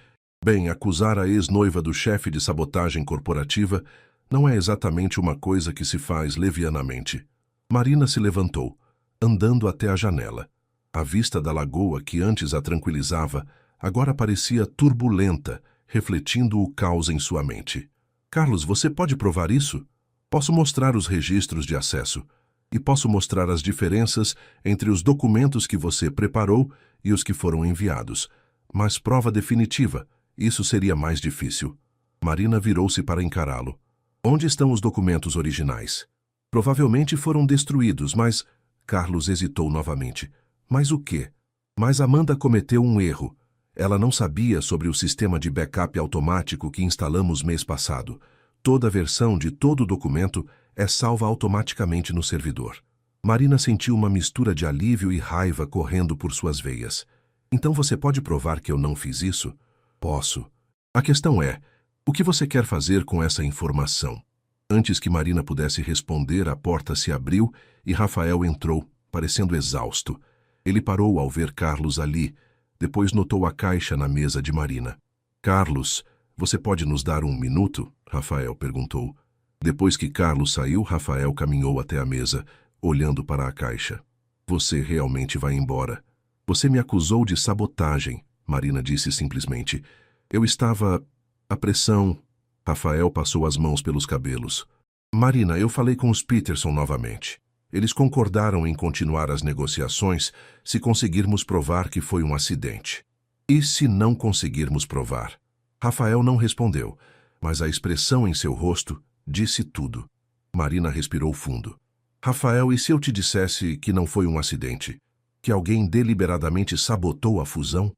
Bem, acusar a ex-noiva do chefe de sabotagem corporativa não é exatamente uma coisa que se faz levianamente. Marina se levantou, andando até a janela. A vista da lagoa que antes a tranquilizava agora parecia turbulenta, refletindo o caos em sua mente. Carlos, você pode provar isso? Posso mostrar os registros de acesso e posso mostrar as diferenças entre os documentos que você preparou e os que foram enviados. Mas prova definitiva, isso seria mais difícil. Marina virou-se para encará-lo. Onde estão os documentos originais? Provavelmente foram destruídos, mas... Carlos hesitou novamente. Mas o quê? Mas Amanda cometeu um erro. Ela não sabia sobre o sistema de backup automático que instalamos mês passado. Toda versão de todo documento é salva automaticamente no servidor. Marina sentiu uma mistura de alívio e raiva correndo por suas veias. Então você pode provar que eu não fiz isso? Posso. A questão é, o que você quer fazer com essa informação? Antes que Marina pudesse responder, a porta se abriu e Rafael entrou, parecendo exausto. Ele parou ao ver Carlos ali, depois notou a caixa na mesa de Marina. Carlos, você pode nos dar um minuto? Rafael perguntou. Depois que Carlos saiu, Rafael caminhou até a mesa, olhando para a caixa. Você realmente vai embora. Você me acusou de sabotagem, Marina disse simplesmente. Eu estava... A pressão... Rafael passou as mãos pelos cabelos. Marina, eu falei com os Peterson novamente. Eles concordaram em continuar as negociações se conseguirmos provar que foi um acidente. E se não conseguirmos provar? Rafael não respondeu, mas a expressão em seu rosto disse tudo. Marina respirou fundo. Rafael, e se eu te dissesse que não foi um acidente? Que alguém deliberadamente sabotou a fusão?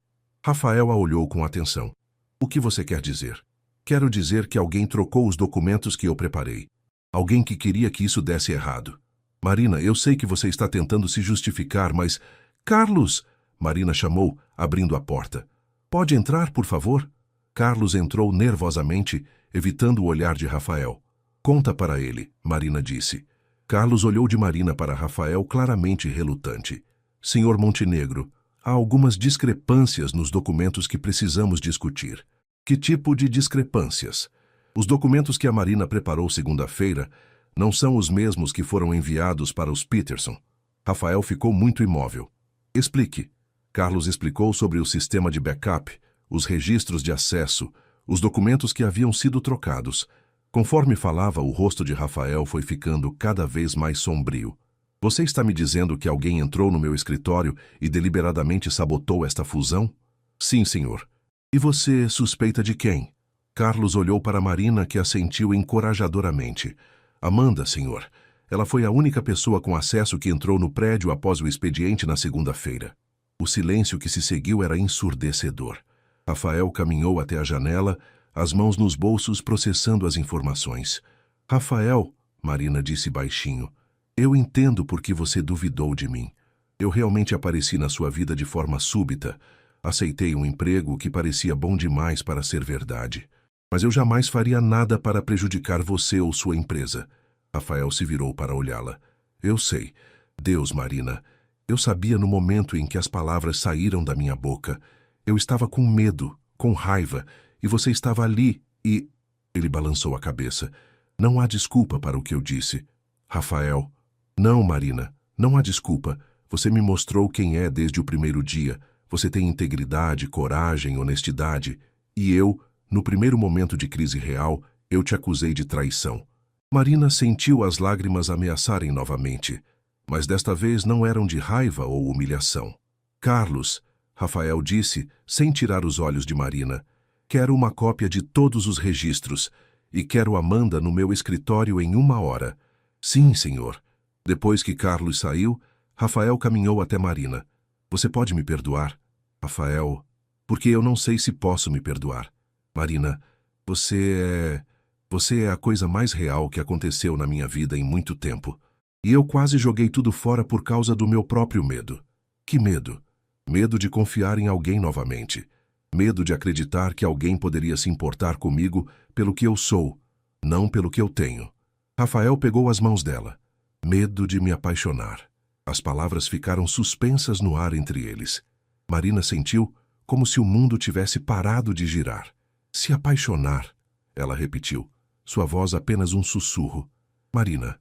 Rafael a olhou com atenção. O que você quer dizer? Quero dizer que alguém trocou os documentos que eu preparei. Alguém que queria que isso desse errado. Marina, eu sei que você está tentando se justificar, mas... Carlos! Marina chamou, abrindo a porta. Pode entrar, por favor? Carlos entrou nervosamente, evitando o olhar de Rafael. Conta para ele, Marina disse. Carlos olhou de Marina para Rafael claramente relutante. Senhor Montenegro, há algumas discrepâncias nos documentos que precisamos discutir. Que tipo de discrepâncias? Os documentos que a Marina preparou segunda-feira não são os mesmos que foram enviados para os Peterson. Rafael ficou muito imóvel. Explique. Carlos explicou sobre o sistema de backup, os registros de acesso, os documentos que haviam sido trocados. Conforme falava, o rosto de Rafael foi ficando cada vez mais sombrio. Você está me dizendo que alguém entrou no meu escritório e deliberadamente sabotou esta fusão? Sim, senhor. E você suspeita de quem? Carlos olhou para Marina, que assentiu encorajadoramente. Amanda, senhor. Ela foi a única pessoa com acesso que entrou no prédio após o expediente na segunda-feira. O silêncio que se seguiu era ensurdecedor. Rafael caminhou até a janela, as mãos nos bolsos processando as informações. Rafael, Marina disse baixinho, eu entendo por que você duvidou de mim. Eu realmente apareci na sua vida de forma súbita. Aceitei um emprego que parecia bom demais para ser verdade. Mas eu jamais faria nada para prejudicar você ou sua empresa. Rafael se virou para olhá-la. Eu sei. Deus, Marina. Eu sabia no momento em que as palavras saíram da minha boca. Eu estava com medo, com raiva, e você estava ali e... Ele balançou a cabeça. Não há desculpa para o que eu disse. Rafael. Não, Marina. Não há desculpa. Você me mostrou quem é desde o primeiro dia. Você tem integridade, coragem, honestidade. E eu, no primeiro momento de crise real, eu te acusei de traição. Marina sentiu as lágrimas ameaçarem novamente. Mas desta vez não eram de raiva ou humilhação. Carlos, Rafael disse, sem tirar os olhos de Marina, quero uma cópia de todos os registros e quero Amanda no meu escritório em 1 hora. Sim, senhor. Depois que Carlos saiu, Rafael caminhou até Marina. Você pode me perdoar? Rafael, porque eu não sei se posso me perdoar. Marina, você é a coisa mais real que aconteceu na minha vida em muito tempo. E eu quase joguei tudo fora por causa do meu próprio medo. Que medo? Medo de confiar em alguém novamente. Medo de acreditar que alguém poderia se importar comigo pelo que eu sou, não pelo que eu tenho. Rafael pegou as mãos dela. Medo de me apaixonar. As palavras ficaram suspensas no ar entre eles. Marina sentiu como se o mundo tivesse parado de girar. Se apaixonar, ela repetiu, sua voz apenas um sussurro. Marina,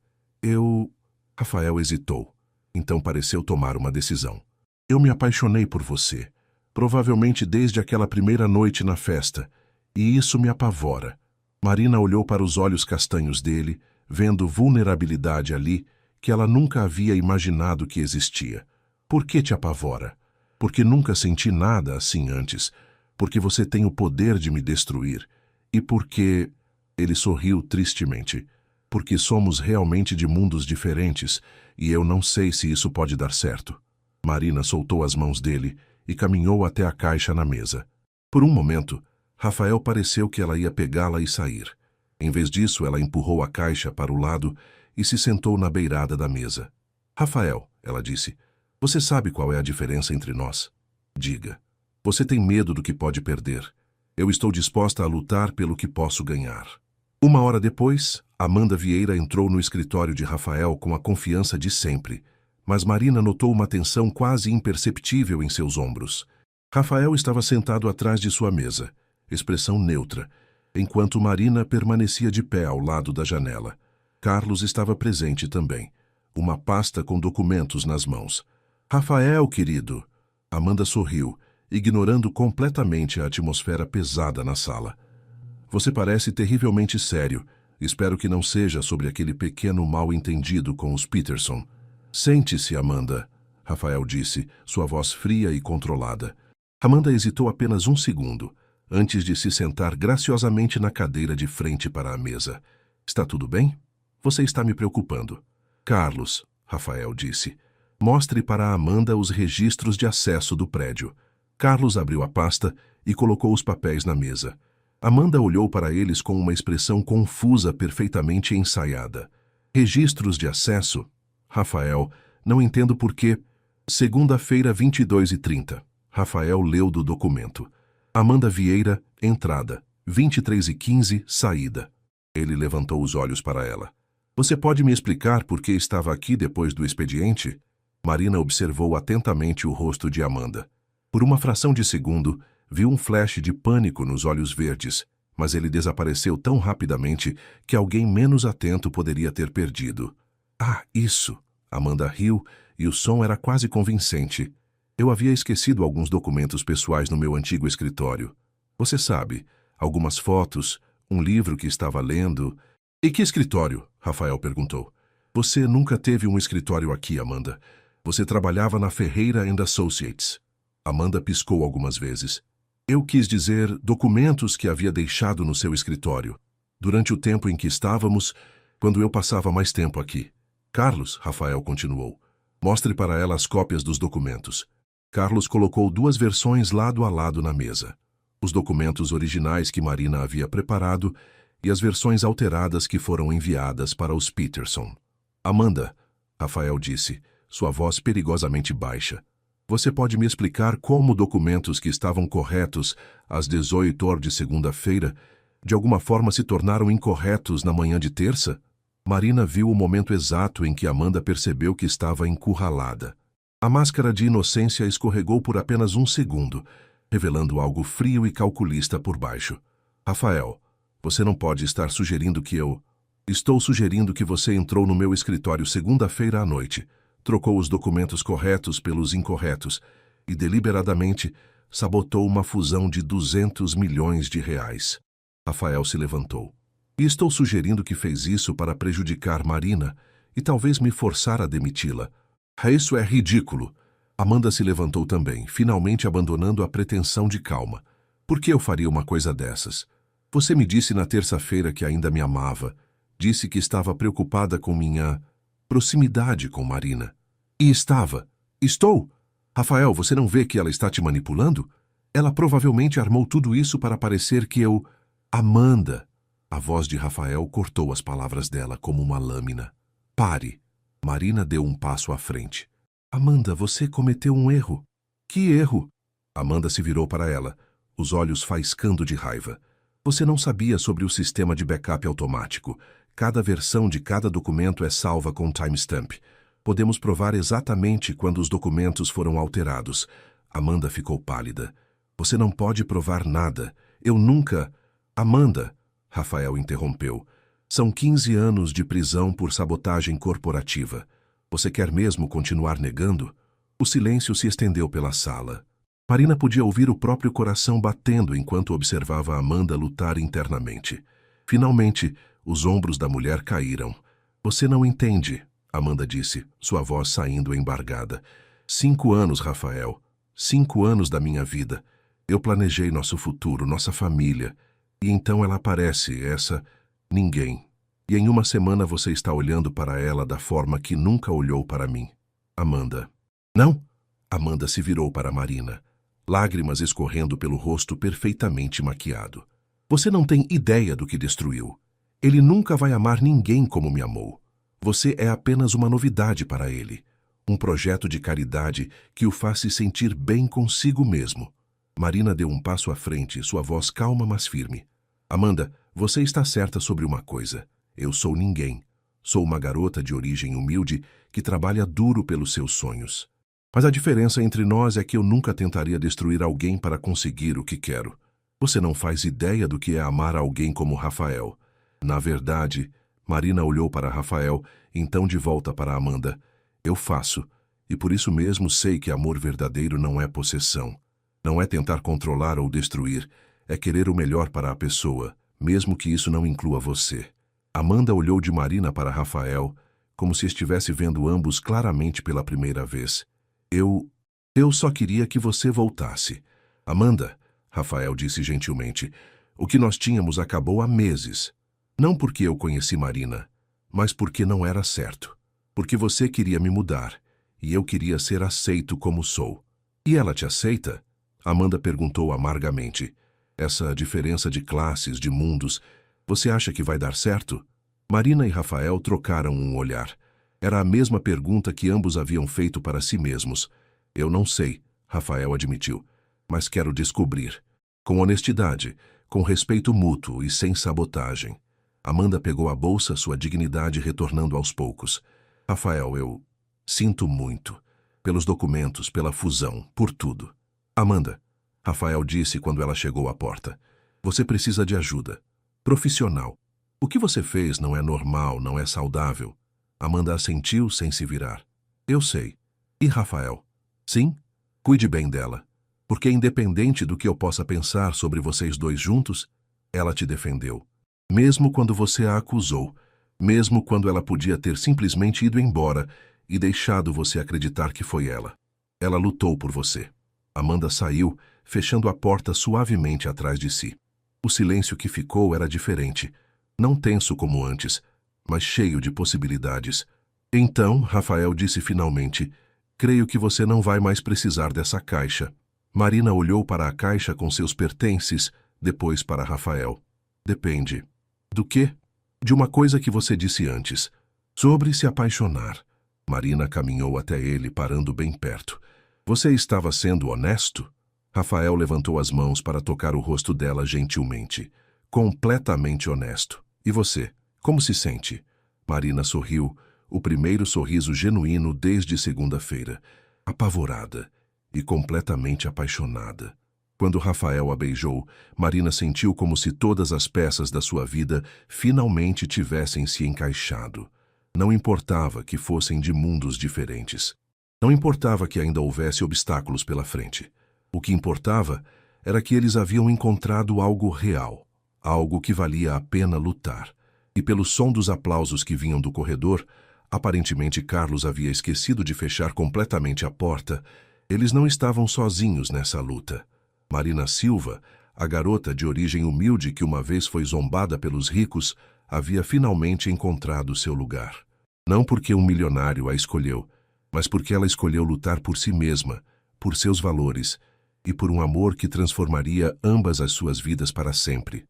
Rafael hesitou. Então pareceu tomar uma decisão. Eu me apaixonei por você, provavelmente desde aquela primeira noite na festa, e isso me apavora. Marina olhou para os olhos castanhos dele, vendo vulnerabilidade ali que ela nunca havia imaginado que existia. Por que te apavora? Porque nunca senti nada assim antes, porque você tem o poder de me destruir, e porque... Ele sorriu tristemente. Porque somos realmente de mundos diferentes, e eu não sei se isso pode dar certo. Marina soltou as mãos dele e caminhou até a caixa na mesa. Por um momento, Rafael pareceu que ela ia pegá-la e sair. Em vez disso, ela empurrou a caixa para o lado e se sentou na beirada da mesa. Rafael, ela disse, você sabe qual é a diferença entre nós? Diga. Você tem medo do que pode perder. Eu estou disposta a lutar pelo que posso ganhar. 1 hora depois, Amanda Vieira entrou no escritório de Rafael com a confiança de sempre, mas Marina notou uma tensão quase imperceptível em seus ombros. Rafael estava sentado atrás de sua mesa, expressão neutra, enquanto Marina permanecia de pé ao lado da janela. Carlos estava presente também, uma pasta com documentos nas mãos. Rafael, querido! Amanda sorriu, ignorando completamente a atmosfera pesada na sala. Você parece terrivelmente sério. Espero que não seja sobre aquele pequeno mal-entendido com os Peterson. Sente-se, Amanda, Rafael disse, sua voz fria e controlada. Amanda hesitou apenas um segundo, antes de se sentar graciosamente na cadeira de frente para a mesa. Está tudo bem? Você está me preocupando. Carlos, Rafael disse, mostre para Amanda os registros de acesso do prédio. Carlos abriu a pasta e colocou os papéis na mesa. Amanda olhou para eles com uma expressão confusa perfeitamente ensaiada. Registros de acesso? Rafael, não entendo por quê. Segunda-feira, 22h30. Rafael leu do documento. Amanda Vieira, entrada. 23h15, saída. Ele levantou os olhos para ela. Você pode me explicar por que estava aqui depois do expediente? Marina observou atentamente o rosto de Amanda. Por uma fração de segundo, viu um flash de pânico nos olhos verdes, mas ele desapareceu tão rapidamente que alguém menos atento poderia ter perdido. Ah, isso! Amanda riu e o som era quase convincente. Eu havia esquecido alguns documentos pessoais no meu antigo escritório. Você sabe, algumas fotos, um livro que estava lendo... E que escritório? Rafael perguntou. Você nunca teve um escritório aqui, Amanda. Você trabalhava na Ferreira & Associates. Amanda piscou algumas vezes. Eu quis dizer documentos que havia deixado no seu escritório, durante o tempo em que estávamos, quando eu passava mais tempo aqui. Carlos, Rafael continuou, mostre para ela as cópias dos documentos. Carlos colocou 2 versões lado a lado na mesa. Os documentos originais que Marina havia preparado e as versões alteradas que foram enviadas para os Peterson. Amanda, Rafael disse, sua voz perigosamente baixa. Você pode me explicar como documentos que estavam corretos às 18h de segunda-feira, de alguma forma se tornaram incorretos na manhã de terça? Marina viu o momento exato em que Amanda percebeu que estava encurralada. A máscara de inocência escorregou por apenas um segundo, revelando algo frio e calculista por baixo. Rafael, você não pode estar sugerindo que eu... Estou sugerindo que você entrou no meu escritório segunda-feira à noite, trocou os documentos corretos pelos incorretos e, deliberadamente, sabotou uma fusão de 200 milhões de reais. Rafael se levantou. E estou sugerindo que fez isso para prejudicar Marina e talvez me forçar a demiti-la. Isso é ridículo. Amanda se levantou também, finalmente abandonando a pretensão de calma. Por que eu faria uma coisa dessas? Você me disse na terça-feira que ainda me amava. Disse que estava preocupada com minha proximidade com Marina. E estava. Estou. Rafael, você não vê que ela está te manipulando? Ela provavelmente armou tudo isso para parecer que eu... Amanda! A voz de Rafael cortou as palavras dela como uma lâmina. Pare. Marina deu um passo à frente. Amanda, você cometeu um erro. Que erro? Amanda se virou para ela, os olhos faiscando de raiva. Você não sabia sobre o sistema de backup automático. Cada versão de cada documento é salva com timestamp. Podemos provar exatamente quando os documentos foram alterados. Amanda ficou pálida. Você não pode provar nada. Eu nunca... Amanda, Rafael interrompeu. São 15 anos de prisão por sabotagem corporativa. Você quer mesmo continuar negando? O silêncio se estendeu pela sala. Marina podia ouvir o próprio coração batendo enquanto observava Amanda lutar internamente. Finalmente, os ombros da mulher caíram. Você não entende, Amanda disse, sua voz saindo embargada. 5 anos, Rafael. 5 anos da minha vida. Eu planejei nosso futuro, nossa família. E então ela aparece, essa... ninguém. E em uma semana você está olhando para ela da forma que nunca olhou para mim. Amanda. Não? Amanda se virou para Marina, lágrimas escorrendo pelo rosto perfeitamente maquiado. Você não tem ideia do que destruiu. Ele nunca vai amar ninguém como me amou. Você é apenas uma novidade para ele. Um projeto de caridade que o faz se sentir bem consigo mesmo. Marina deu um passo à frente, sua voz calma mas firme. Amanda, você está certa sobre uma coisa. Eu sou ninguém. Sou uma garota de origem humilde que trabalha duro pelos seus sonhos. Mas a diferença entre nós é que eu nunca tentaria destruir alguém para conseguir o que quero. Você não faz ideia do que é amar alguém como Rafael. Na verdade, Marina olhou para Rafael, então de volta para Amanda. Eu faço, e por isso mesmo sei que amor verdadeiro não é possessão. Não é tentar controlar ou destruir, é querer o melhor para a pessoa, mesmo que isso não inclua você. Amanda olhou de Marina para Rafael, como se estivesse vendo ambos claramente pela primeira vez. Eu só queria que você voltasse. Amanda, Rafael disse gentilmente, o que nós tínhamos acabou há meses. Não porque eu conheci Marina, mas porque não era certo. Porque você queria me mudar, e eu queria ser aceito como sou. E ela te aceita? Amanda perguntou amargamente. Essa diferença de classes, de mundos, você acha que vai dar certo? Marina e Rafael trocaram um olhar. Era a mesma pergunta que ambos haviam feito para si mesmos. Eu não sei, Rafael admitiu, mas quero descobrir. Com honestidade, com respeito mútuo e sem sabotagem. Amanda pegou a bolsa, sua dignidade retornando aos poucos. Rafael, eu sinto muito. Pelos documentos, pela fusão, por tudo. Amanda, Rafael disse quando ela chegou à porta. Você precisa de ajuda. Profissional. O que você fez não é normal, não é saudável. Amanda assentiu sem se virar. Eu sei. E Rafael? Sim? Cuide bem dela. Porque independente do que eu possa pensar sobre vocês dois juntos, ela te defendeu. Mesmo quando você a acusou. Mesmo quando ela podia ter simplesmente ido embora e deixado você acreditar que foi ela. Ela lutou por você. Amanda saiu, fechando a porta suavemente atrás de si. O silêncio que ficou era diferente. Não tenso como antes, mas cheio de possibilidades. Então, Rafael disse finalmente, creio que você não vai mais precisar dessa caixa. Marina olhou para a caixa com seus pertences, depois para Rafael. Depende. Do quê? De uma coisa que você disse antes. Sobre se apaixonar. Marina caminhou até ele, parando bem perto. Você estava sendo honesto? Rafael levantou as mãos para tocar o rosto dela gentilmente. Completamente honesto. E você? Como se sente? Marina sorriu, o primeiro sorriso genuíno desde segunda-feira. Apavorada e completamente apaixonada. Quando Rafael a beijou, Marina sentiu como se todas as peças da sua vida finalmente tivessem se encaixado. Não importava que fossem de mundos diferentes. Não importava que ainda houvesse obstáculos pela frente. O que importava era que eles haviam encontrado algo real, algo que valia a pena lutar. E pelo som dos aplausos que vinham do corredor, Aparentemente, Carlos havia esquecido de fechar completamente a porta. Eles não estavam sozinhos nessa luta. Marina Silva, a garota de origem humilde que uma vez foi zombada pelos ricos, havia finalmente encontrado seu lugar. Não porque um milionário a escolheu, mas porque ela escolheu lutar por si mesma, por seus valores e por um amor que transformaria ambas as suas vidas para sempre.